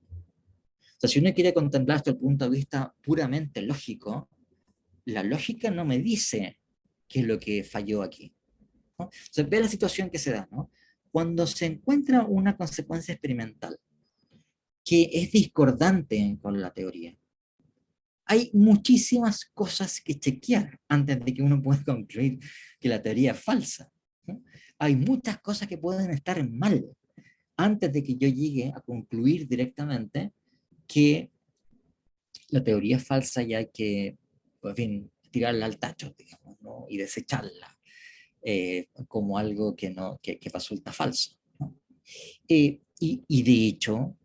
O sea, si uno quiere contemplar esto desde el punto de vista puramente lógico, la lógica no me dice qué es lo que falló aquí, ¿no? O sea, ve la situación que se da, ¿no? Cuando se encuentra una consecuencia experimental que es discordante con la teoría, hay muchísimas cosas que chequear antes de que uno pueda concluir que la teoría es falsa, ¿no? Hay muchas cosas que pueden estar mal antes de que yo llegue a concluir directamente que la teoría es falsa y hay que, pues, en fin, tirarla al tacho, digamos, ¿no? Y desecharla como algo que resulta falso, ¿no? Y de hecho,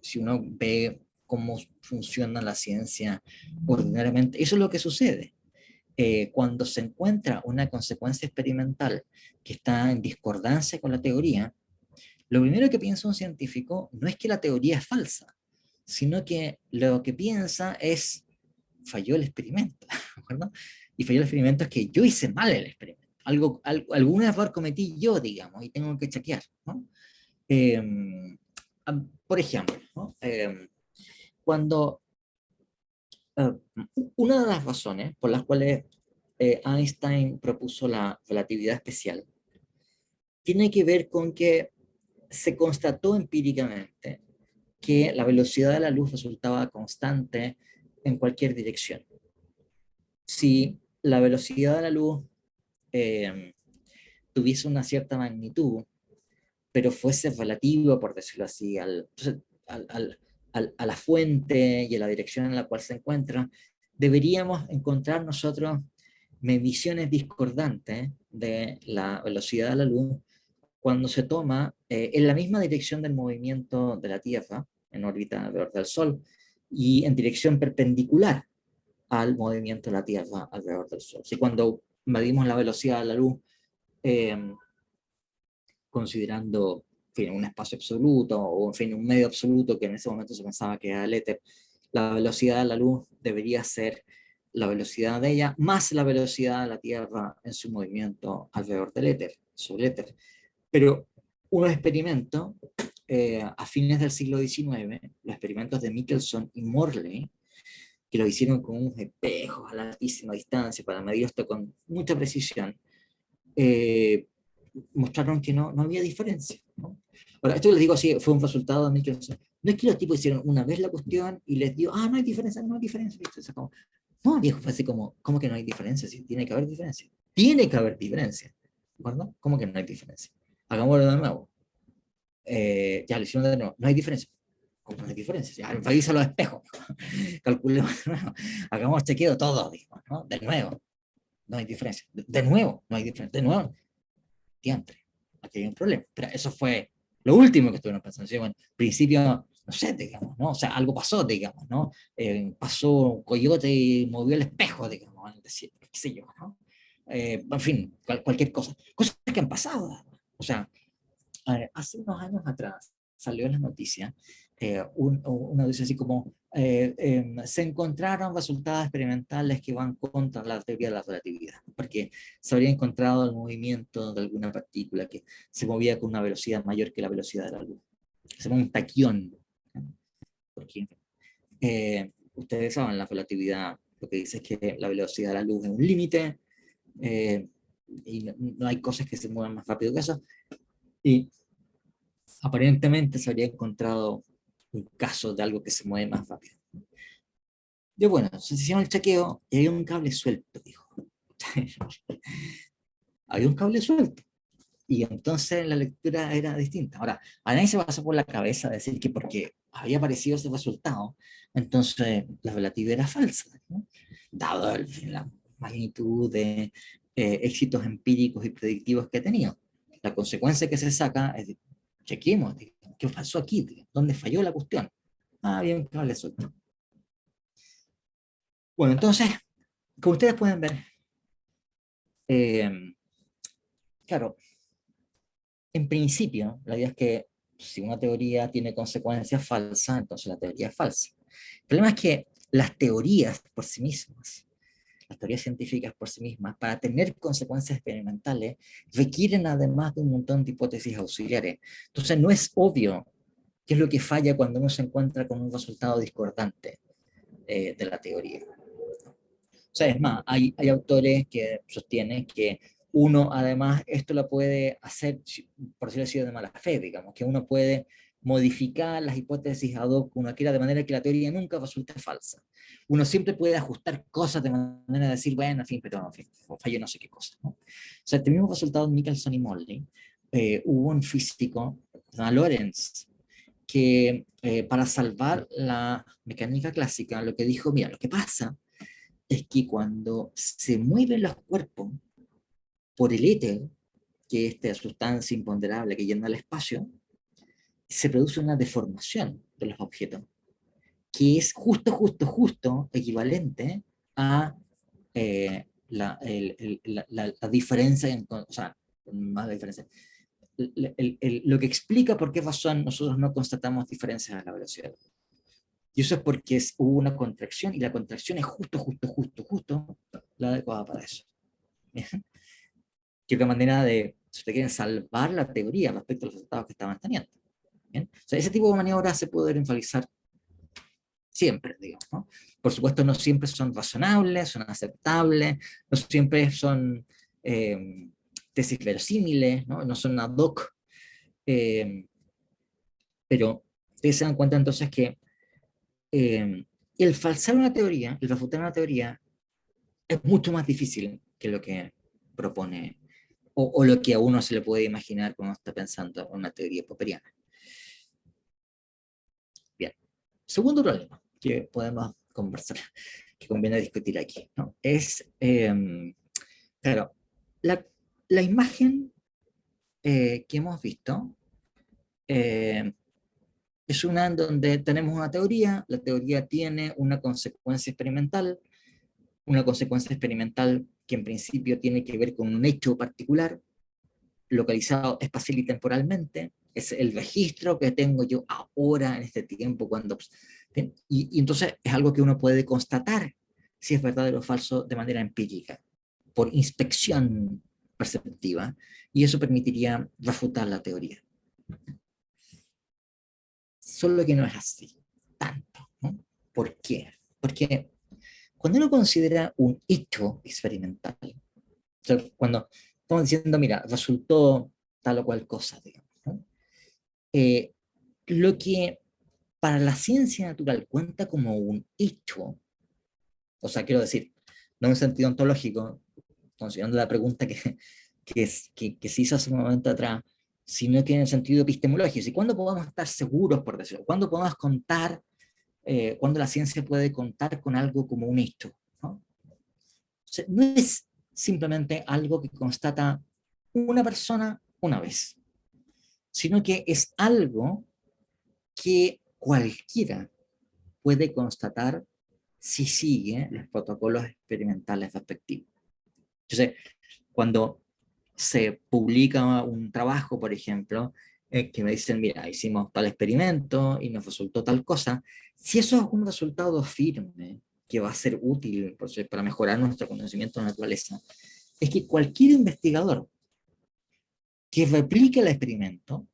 si uno ve cómo funciona la ciencia ordinariamente, eso es lo que sucede. Cuando se encuentra una consecuencia experimental que está en discordancia con la teoría, lo primero que piensa un científico no es que la teoría es falsa, sino que lo que piensa es, falló el experimento, ¿no? Y falló el experimento es que yo hice mal el experimento. Algún error cometí yo, digamos, y tengo que chequear, ¿no? Eh, por ejemplo, ¿no? Cuando eh, una de las razones por las cuales Einstein propuso la relatividad especial tiene que ver con que se constató empíricamente que la velocidad de la luz resultaba constante en cualquier dirección. Si la velocidad de la luz eh, tuviese una cierta magnitud, pero fuese relativo, por decirlo así, al, al, a la fuente y a la dirección en la cual se encuentra, deberíamos encontrar nosotros mediciones discordantes de la velocidad de la luz cuando se toma en la misma dirección del movimiento de la Tierra, en órbita alrededor del Sol, y en dirección perpendicular al movimiento de la Tierra alrededor del Sol. Si cuando medimos la velocidad de la luz, eh, considerando, en fin, un espacio absoluto, o en fin, un medio absoluto que en ese momento se pensaba que era el éter, la velocidad de la luz debería ser la velocidad de ella más la velocidad de la Tierra en su movimiento alrededor del éter, sobre el éter. Pero unos experimentos a fines del siglo XIX, los experimentos de Michelson y Morley, que lo hicieron con unos espejos a larguísima distancia para medir esto con mucha precisión, eh, mostraron que no había diferencia, ¿no? Ahora, esto les digo así, fue un resultado de Michelson. No es que los tipos hicieron una vez la cuestión y les dio, no hay diferencia, no hay diferencia. ¿Viste? O sea, como, no, viejo, fue así como, ¿cómo que no hay diferencia? Sí, tiene que haber diferencia. Tiene que haber diferencia. ¿De acuerdo? ¿Cómo que no hay diferencia? Hagámoslo de nuevo. Ya lo hicieron de nuevo. No hay diferencia. ¿Cómo no hay diferencia? Ya, revisa los espejos. Calculemos de nuevo. Hagamos chequeo todo, digamos, ¿no? De nuevo. No hay diferencia. De nuevo, no hay diferencia. De nuevo, diantre. Aquí hay un problema. Pero eso fue lo último que estuvieron pensando. ¿Sí? Bueno, principio, no sé, digamos, ¿no? O sea, algo pasó, digamos, ¿no? Pasó un coyote y movió el espejo, digamos, es decir, qué sé yo, ¿no? En fin, cualquier cosa. Cosas que han pasado. O sea, hace unos años atrás salió en las noticias una noticia así como se encontraron resultados experimentales que van contra la teoría de la relatividad, porque se habría encontrado el movimiento de alguna partícula que se movía con una velocidad mayor que la velocidad de la luz. Se llama un taquión. Porque ustedes saben, la relatividad lo que dice es que la velocidad de la luz es un límite y no hay cosas que se muevan más rápido que eso. Y aparentemente se habría encontrado un caso de algo que se mueve más rápido. Y bueno, se hicieron el chequeo y había un cable suelto, dijo. Había un cable suelto. Y entonces la lectura era distinta. Ahora, a nadie se pasó por la cabeza decir que porque había aparecido ese resultado, entonces la relatividad era falsa, ¿no? Dado la magnitud de éxitos empíricos y predictivos que ha tenido. La consecuencia que se saca es, chequemos, ¿qué pasó aquí? ¿Dónde falló la cuestión? Había un cable suelto. Bueno, entonces, como ustedes pueden ver, eh, claro, en principio, la idea es que si una teoría tiene consecuencias falsas, entonces la teoría es falsa. El problema es que las teorías por sí mismas, las teorías científicas por sí mismas, para tener consecuencias experimentales, requieren además de un montón de hipótesis auxiliares. Entonces no es obvio qué es lo que falla cuando uno se encuentra con un resultado discordante de la teoría. O sea, es más, hay autores que sostienen que uno además esto lo puede hacer, por decirlo así, de mala fe, digamos, que uno puede modificar las hipótesis ad hoc que uno quiera de manera que la teoría nunca resulte falsa. Uno siempre puede ajustar cosas de manera de decir, bueno, en fin, pero no, en fin, fallo no sé qué cosa, ¿no? O sea, este mismo resultado en Michelson y Morley, hubo un físico, Lorentz, que para salvar la mecánica clásica, lo que dijo, mira, lo que pasa es que cuando se mueven los cuerpos por el éter, que es esta sustancia imponderable que llena el espacio, se produce una deformación de los objetos, que es justo equivalente a la diferencia, o sea, más la diferencia, lo que explica por qué razón nosotros no constatamos diferencias en la velocidad. Y eso es porque hubo una contracción y la contracción es justo la adecuada para eso. ¿Bien? Que es una manera de, si ustedes quieren, salvar la teoría respecto a los resultados que estaban teniendo. ¿Bien? O sea, ese tipo de maniobras se puede realizar siempre, digamos, ¿no? Por supuesto, no siempre son razonables, son aceptables, no siempre son tesis verosímiles, ¿no? No son ad hoc, eh, pero ustedes se dan cuenta entonces que el falsar una teoría, el refutar una teoría, es mucho más difícil que lo que propone o lo que a uno se le puede imaginar cuando está pensando en una teoría popperiana. Bien, segundo problema que podemos conversar, que conviene discutir aquí, ¿no? Es, claro, la, la imagen que hemos visto eh, es una en donde tenemos una teoría, la teoría tiene una consecuencia experimental que en principio tiene que ver con un hecho particular, localizado espacial y temporalmente, es el registro que tengo yo ahora en este tiempo, y entonces es algo que uno puede constatar si es verdadero o falso de manera empírica, por inspección perceptiva, y eso permitiría refutar la teoría. Solo que no es así, tanto, ¿no? ¿Por qué? Porque cuando uno considera un hecho experimental, o sea, cuando estamos diciendo, mira, resultó tal o cual cosa, digamos, ¿no? Eh, lo que para la ciencia natural cuenta como un hecho, o sea, quiero decir, no en un sentido ontológico, considerando la pregunta que se hizo hace un momento atrás, sino que en el sentido epistemológico. ¿Y cuándo podemos estar seguros, por decirlo? ¿Cuándo podemos contar, cuándo la ciencia puede contar con algo como un hecho? ¿No? O sea, no es simplemente algo que constata una persona una vez, sino que es algo que cualquiera puede constatar si sigue los protocolos experimentales respectivos. Entonces, cuando se publica un trabajo, por ejemplo, que me dicen, mira, hicimos tal experimento y nos resultó tal cosa, si eso es un resultado firme que va a ser útil para mejorar nuestro conocimiento de la naturaleza, es que cualquier investigador que replique el experimento, o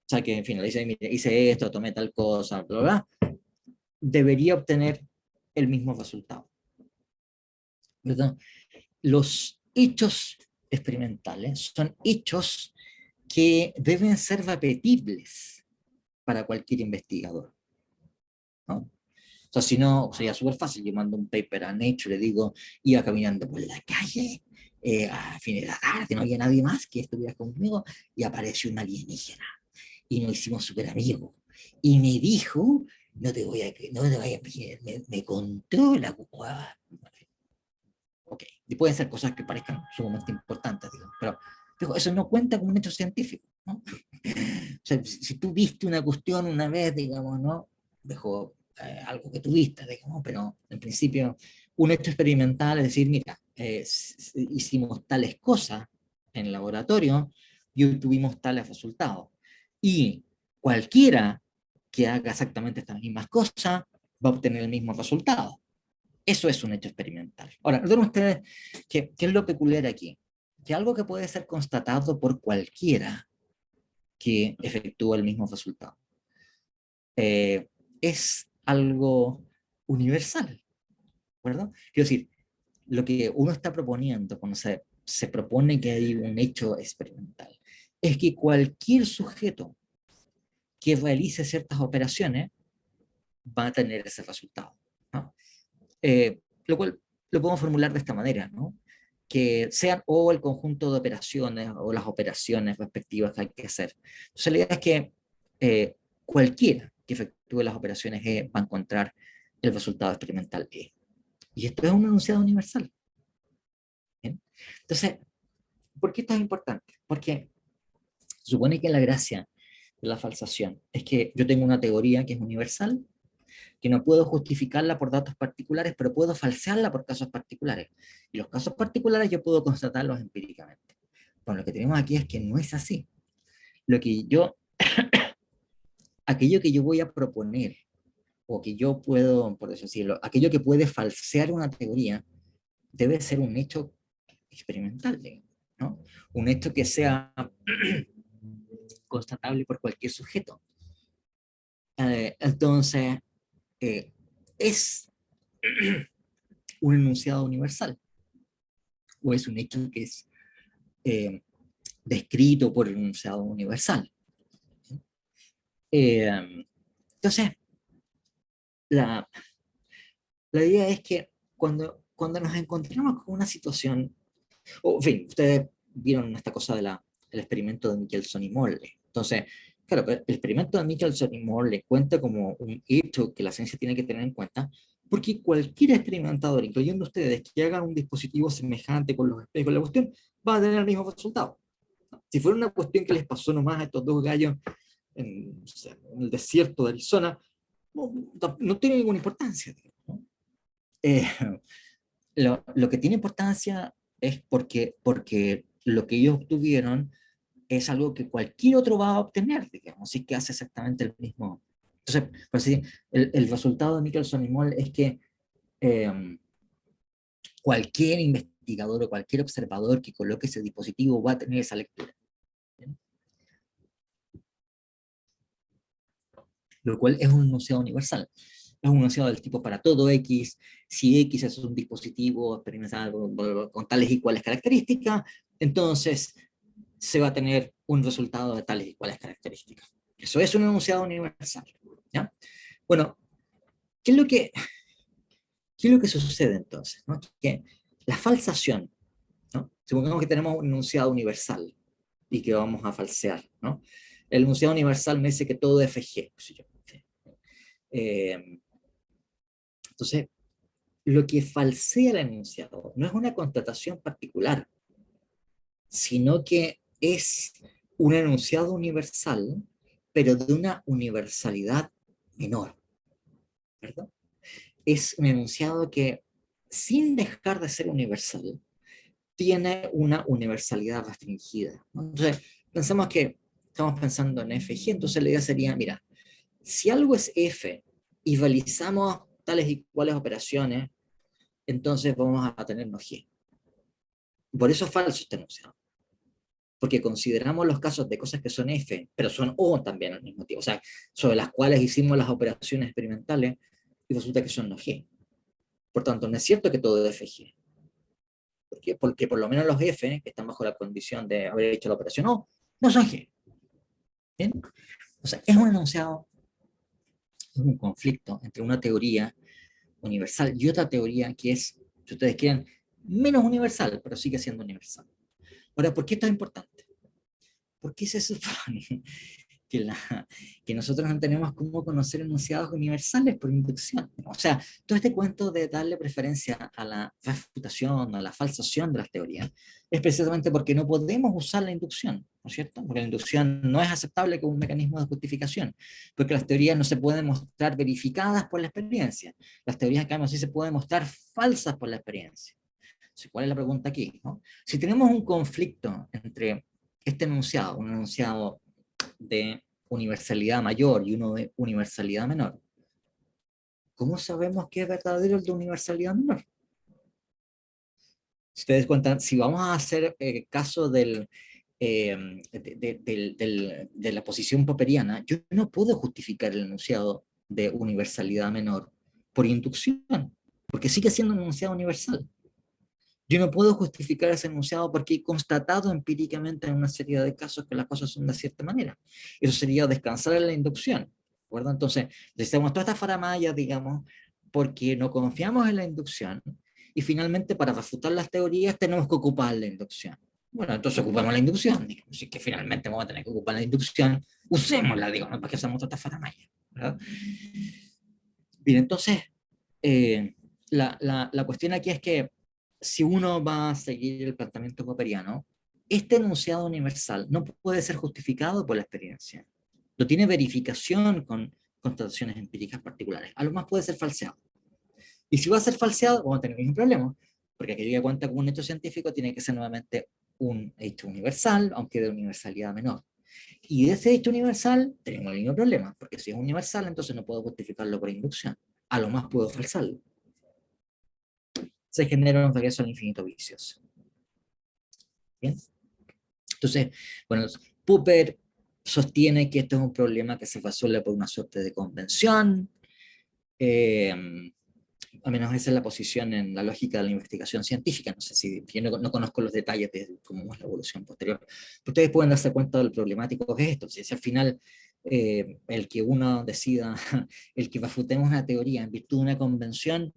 sea, que en fin, le dice, mira, hice esto, tomé tal cosa, bla, bla, debería obtener el mismo resultado. ¿Verdad? Los hechos experimentales son hechos que deben ser repetibles para cualquier investigador, ¿no? O sea, si no, sería súper fácil. Yo mando un paper a Nature, le digo, iba caminando por la calle, a fin de la tarde, no había nadie más que estuviera conmigo, y apareció un alienígena, y nos hicimos súper amigos, y me dijo, no te vayas a pillar, me contó la cueva. Ok, y pueden ser cosas que parezcan sumamente importantes, digamos, pero eso no cuenta como un hecho científico, ¿no? O sea, si tú viste una cuestión una vez, digamos, ¿no? Dejó algo que tú viste, digamos, pero en principio un hecho experimental es decir, mira, hicimos tales cosas en el laboratorio y obtuvimos tales resultados. Y cualquiera que haga exactamente estas mismas cosas va a obtener el mismo resultado. Eso es un hecho experimental. Ahora, noten ustedes qué es lo peculiar aquí. Que algo que puede ser constatado por cualquiera que efectúa el mismo resultado es algo universal, ¿verdad? Quiero decir, lo que uno está proponiendo cuando se propone que hay un hecho experimental es que cualquier sujeto que realice ciertas operaciones va a tener ese resultado, ¿no? Lo cual lo podemos formular de esta manera, ¿no? Que sean o el conjunto de operaciones o las operaciones respectivas que hay que hacer. Entonces la idea es que cualquiera que efectúe las operaciones E va a encontrar el resultado experimental E. Y esto es un enunciado universal. ¿Bien? Entonces, ¿por qué esto es importante? Porque supone que la gracia de la falsación es que yo tengo una teoría que es universal, que no puedo justificarla por datos particulares, pero puedo falsearla por casos particulares. Y los casos particulares yo puedo constatarlos empíricamente. Bueno, lo que tenemos aquí es que no es así. Lo que yo, aquello que yo voy a proponer, o que yo puedo, por decirlo, aquello que puede falsear una teoría, debe ser un hecho experimental, ¿no? Un hecho que sea constatable por cualquier sujeto. Entonces, eh, es un enunciado universal, o es un hecho que es eh, descrito por el enunciado universal. Eh, entonces, la, la idea es que cuando nos encontramos con una situación, o en fin, ustedes vieron esta cosa del experimento de Michelson y Morley. Entonces, claro, el experimento de Michelson y Morley cuenta como un hecho que la ciencia tiene que tener en cuenta, porque cualquier experimentador, incluyendo ustedes, que hagan un dispositivo semejante con los espejos, la cuestión va a tener el mismo resultado. Si fuera una cuestión que les pasó nomás a estos dos gallos en, o sea, en el desierto de Arizona, no tiene ninguna importancia, ¿no? Eh, lo que tiene importancia es porque lo que ellos obtuvieron es algo que cualquier otro va a obtener, digamos, así que hace exactamente el mismo. Entonces, por así, el resultado de Michelson y Moll es que cualquier investigador o cualquier observador que coloque ese dispositivo va a tener esa lectura. ¿Bien? Lo cual es un enunciado universal. Es un enunciado del tipo para todo X. Si X es un dispositivo experimental con tales y cuales características, entonces se va a tener un resultado de tales y cuales características. Eso es un enunciado universal. ¿Ya? Bueno, ¿qué es lo que, qué es lo que sucede entonces? ¿No? Que la falsación, ¿no? Supongamos que tenemos un enunciado universal y que vamos a falsear, ¿no? El enunciado universal me dice que todo es FG. Eh, entonces, lo que falsea el enunciado no es una constatación particular, sino que es un enunciado universal, pero de una universalidad menor, ¿verdad? Es un enunciado que, sin dejar de ser universal, tiene una universalidad restringida, ¿no? Entonces, pensamos que estamos pensando en FG, entonces la idea sería, mira, si algo es F y realizamos tales y cuales operaciones, entonces vamos a tenernos G. Por eso es falso este enunciado, porque consideramos los casos de cosas que son F, pero son O también al mismo tiempo, o sea, sobre las cuales hicimos las operaciones experimentales y resulta que son no G. Por tanto, no es cierto que todo es FG. ¿Por qué? Porque por lo menos los F, que están bajo la condición de haber hecho la operación O, no son G. ¿Bien? O sea, es un enunciado, es un conflicto entre una teoría universal y otra teoría que es, si ustedes quieren, menos universal, pero sigue siendo universal. Ahora, ¿por qué esto es importante? Porque se supone que, que nosotros no tenemos cómo conocer enunciados universales por inducción. O sea, todo este cuento de darle preferencia a la refutación, a la falsación de las teorías, es precisamente porque no podemos usar la inducción, ¿no es cierto? Porque la inducción no es aceptable como un mecanismo de justificación, porque las teorías no se pueden mostrar verificadas por la experiencia. Las teorías, en cambio, sí se pueden mostrar falsas por la experiencia. ¿Cuál es la pregunta aquí? ¿No? Si tenemos un conflicto entre este enunciado, un enunciado de universalidad mayor y uno de universalidad menor, ¿cómo sabemos que es verdadero el de universalidad menor? Si ustedes cuentan, si vamos a hacer caso de la posición popperiana, yo no puedo justificar el enunciado de universalidad menor por inducción, porque sigue siendo un enunciado universal. Yo no puedo justificar ese enunciado porque he constatado empíricamente en una serie de casos que las cosas son de cierta manera. Eso sería descansar en la inducción, ¿de acuerdo? Entonces, necesitamos toda esta faramalla, digamos, porque no confiamos en la inducción y finalmente para refutar las teorías tenemos que ocupar la inducción. Bueno, entonces ocupamos la inducción, digamos, si es que finalmente vamos a tener que ocupar la inducción, usémosla, digamos, para que hacemos toda esta faramalla, ¿verdad? Bien, entonces, la cuestión aquí es que si uno va a seguir el planteamiento popperiano, este enunciado universal no puede ser justificado por la experiencia. No tiene verificación con constataciones empíricas particulares. A lo más puede ser falseado. Y si va a ser falseado, vamos a tener el mismo problema, porque aquello que cuenta como un hecho científico tiene que ser nuevamente un hecho universal, aunque de universalidad menor. Y de ese hecho universal tenemos el mismo problema, porque si es universal, entonces no puedo justificarlo por inducción. A lo más puedo falsarlo. Se genera un regreso al infinito vicioso. ¿Bien? Entonces, bueno, Popper sostiene que esto es un problema que se resuelve por una suerte de convención. Eh, al menos esa es la posición en la lógica de la investigación científica. No sé si yo no conozco los detalles de cómo es la evolución posterior. Pero ustedes pueden darse cuenta de lo problemático que es esto. Si al final el que uno decida, el que refutemos una teoría en virtud de una convención,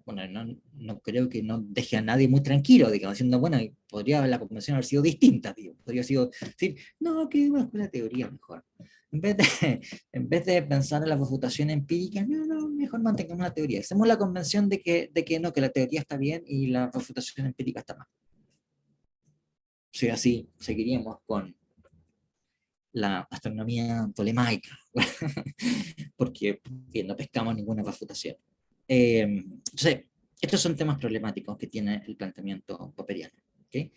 bueno, no creo que no deje a nadie muy tranquilo, digamos, diciendo, bueno, podría la convención haber sido distinta, digo, podría haber sido decir, no, que bueno, la teoría mejor. En vez, de, en vez de pensar en la refutación empírica, no, mejor mantengamos la teoría. Hacemos la convención de que no, que la teoría está bien y la refutación empírica está mal. O sea, así seguiríamos con la astronomía tolemaica, porque bien, no pescamos ninguna refutación. Entonces, estos son temas problemáticos que tiene el planteamiento popperiano. ¿Okay?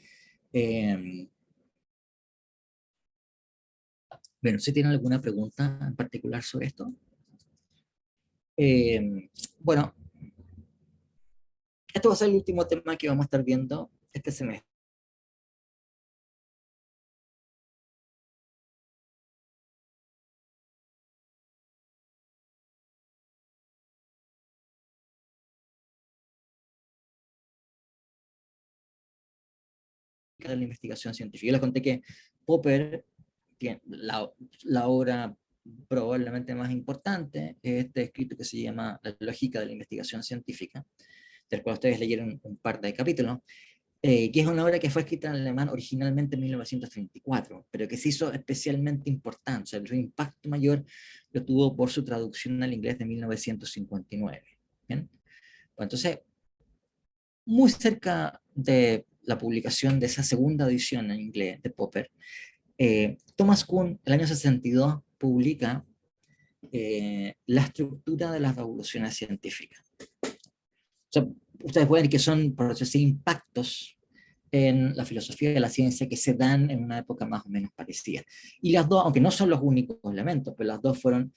Bueno, ¿se tiene alguna pregunta en particular sobre esto? Bueno, Esto va a ser el último tema que vamos a estar viendo este semestre. De la investigación científica. Yo les conté que Popper tiene la obra probablemente más importante es este escrito que se llama La lógica de la investigación científica, del cual ustedes leyeron un par de capítulos, que es una obra que fue escrita en alemán originalmente en 1934, pero que se hizo especialmente importante, o sea, el impacto mayor lo tuvo por su traducción al inglés de 1959. ¿Bien? Bueno, entonces, muy cerca de la publicación de esa segunda edición en inglés de Popper, Thomas Kuhn, el año 62, publica la estructura de las revoluciones científicas. O sea, ustedes pueden ver que son, por decir así, impactos en la filosofía de la ciencia que se dan en una época más o menos parecida. Y las dos, aunque no son los únicos elementos, pero las dos fueron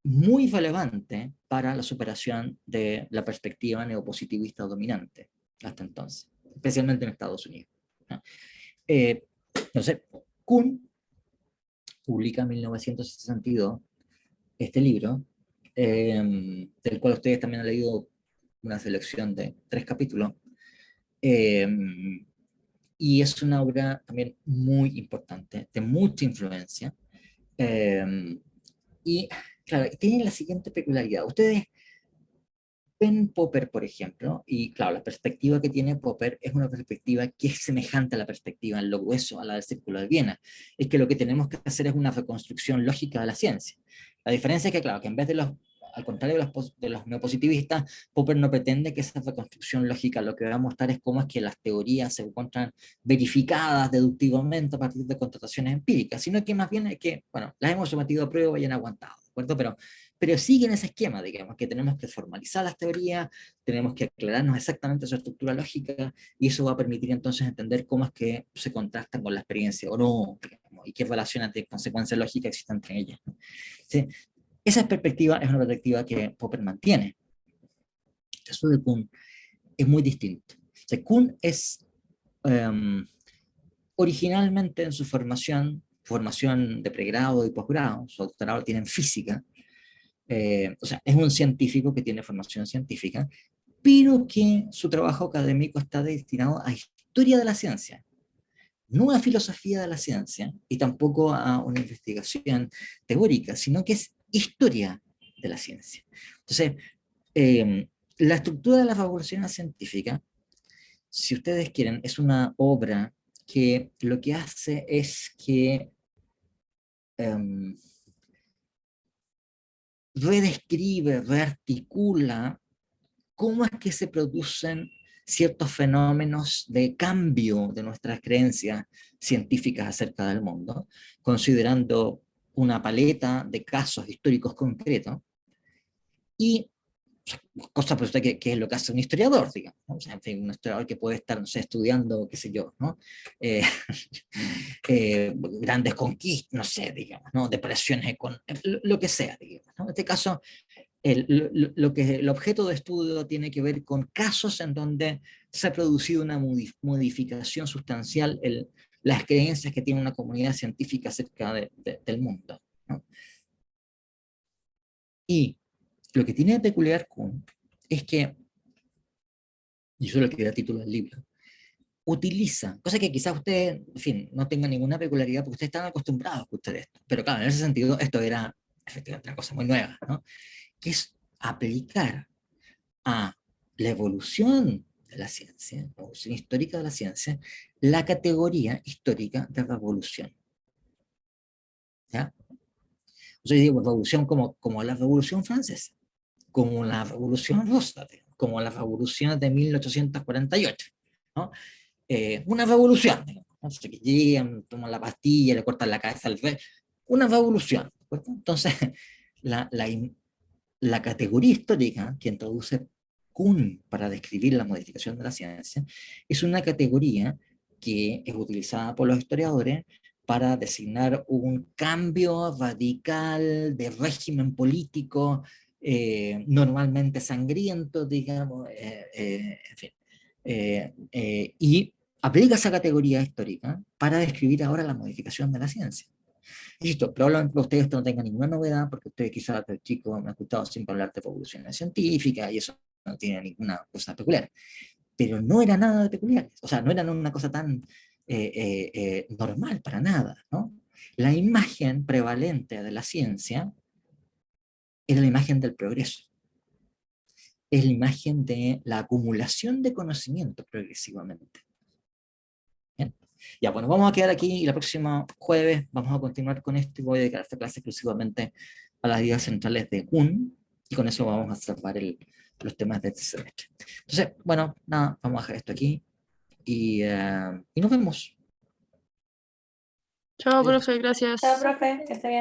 muy relevantes para la superación de la perspectiva neopositivista dominante hasta entonces, especialmente en Estados Unidos, ¿no? Entonces, Kuhn publica en 1962 este libro, del cual ustedes también han leído una selección de 3 capítulos, eh, y es una obra también muy importante, de mucha influencia, eh, y claro, tiene la siguiente peculiaridad. Ustedes ven Popper, por ejemplo, y claro, la perspectiva que tiene Popper es una perspectiva que es semejante a la perspectiva en lo grueso, a la del Círculo de Viena. Es que lo que tenemos que hacer es una reconstrucción lógica de la ciencia. La diferencia es que, claro, que en vez de los, al contrario de los neopositivistas, Popper no pretende que esa reconstrucción lógica lo que va a mostrar es cómo es que las teorías se encuentran verificadas deductivamente a partir de constataciones empíricas, sino que más bien es que, bueno, las hemos sometido a prueba y han aguantado, ¿de acuerdo? Pero siguen ese esquema, digamos, que tenemos que formalizar las teorías, tenemos que aclararnos exactamente su estructura lógica, y eso va a permitir entonces entender cómo es que se contrastan con la experiencia o no, digamos, y qué relaciones de consecuencia lógica existen entre ellas, ¿no? ¿Sí? Esa perspectiva es una perspectiva que Popper mantiene. Eso de Kuhn es muy distinto. O sea, Kuhn es originalmente en su formación de pregrado y posgrado, su doctorado tiene en física, o sea, es un científico que tiene formación científica, pero que su trabajo académico está destinado a historia de la ciencia, no a filosofía de la ciencia y tampoco a una investigación teórica, sino que es historia de la ciencia. Entonces, la estructura de la revolución científica, si ustedes quieren, es una obra que lo que hace es que um, redescribe, rearticula cómo es que se producen ciertos fenómenos de cambio de nuestras creencias científicas acerca del mundo, considerando una paleta de casos históricos concretos y cosa por usted que es lo que hace un historiador, digamos, ¿no? O sea, en fin, un historiador que puede estar, no sé, estudiando, qué sé yo, ¿no? Eh, grandes conquistas, no sé, digamos, ¿no? Depresiones, lo que sea, digamos, ¿no? En este caso, lo que el objeto de estudio tiene que ver con casos en donde se ha producido una modificación sustancial en las creencias que tiene una comunidad científica acerca del mundo, ¿no? Y lo que tiene de peculiar Kuhn es que, y eso es lo que da título al libro, utiliza, cosa que quizás usted, en fin, no tenga ninguna peculiaridad porque ustedes están acostumbrados a escuchar esto, pero claro, en ese sentido esto era efectivamente una cosa muy nueva, ¿no? Que es aplicar a la evolución de la ciencia, la evolución histórica de la ciencia, la categoría histórica de revolución. ¿Ya? O sea, yo digo revolución como la revolución francesa, como la revolución rusa, como las revoluciones de 1848, ¿no? Una revolución, digamos, ¿no? O sea, que llegan, toman la pastilla, le cortan la cabeza al rey, una revolución. ¿Cierto? Entonces, la, la, la categoría histórica que introduce Kuhn para describir la modificación de la ciencia es una categoría que es utilizada por los historiadores para designar un cambio radical de régimen político normalmente sangriento, digamos, en fin. Y aplica esa categoría histórica para describir ahora la modificación de la ciencia. Listo, probablemente ustedes no tengan ninguna novedad, porque ustedes quizás de chicos me han escuchado siempre hablar de evoluciones científicas y eso no tiene ninguna cosa peculiar. Pero no era nada de peculiar, o sea, no era una cosa tan normal para nada, ¿no? La imagen prevalente de la ciencia era la imagen del progreso, es la imagen de la acumulación de conocimiento progresivamente. ¿Bien? Ya, bueno, vamos a quedar aquí y la próxima jueves vamos a continuar con esto y voy a dedicar esta clase exclusivamente a las ideas centrales de Kuhn y con eso vamos a cerrar los temas de este semestre. Entonces, bueno, nada, vamos a dejar esto aquí y nos vemos. Chao, Adiós. profe, gracias. Chao, profe, que esté bien.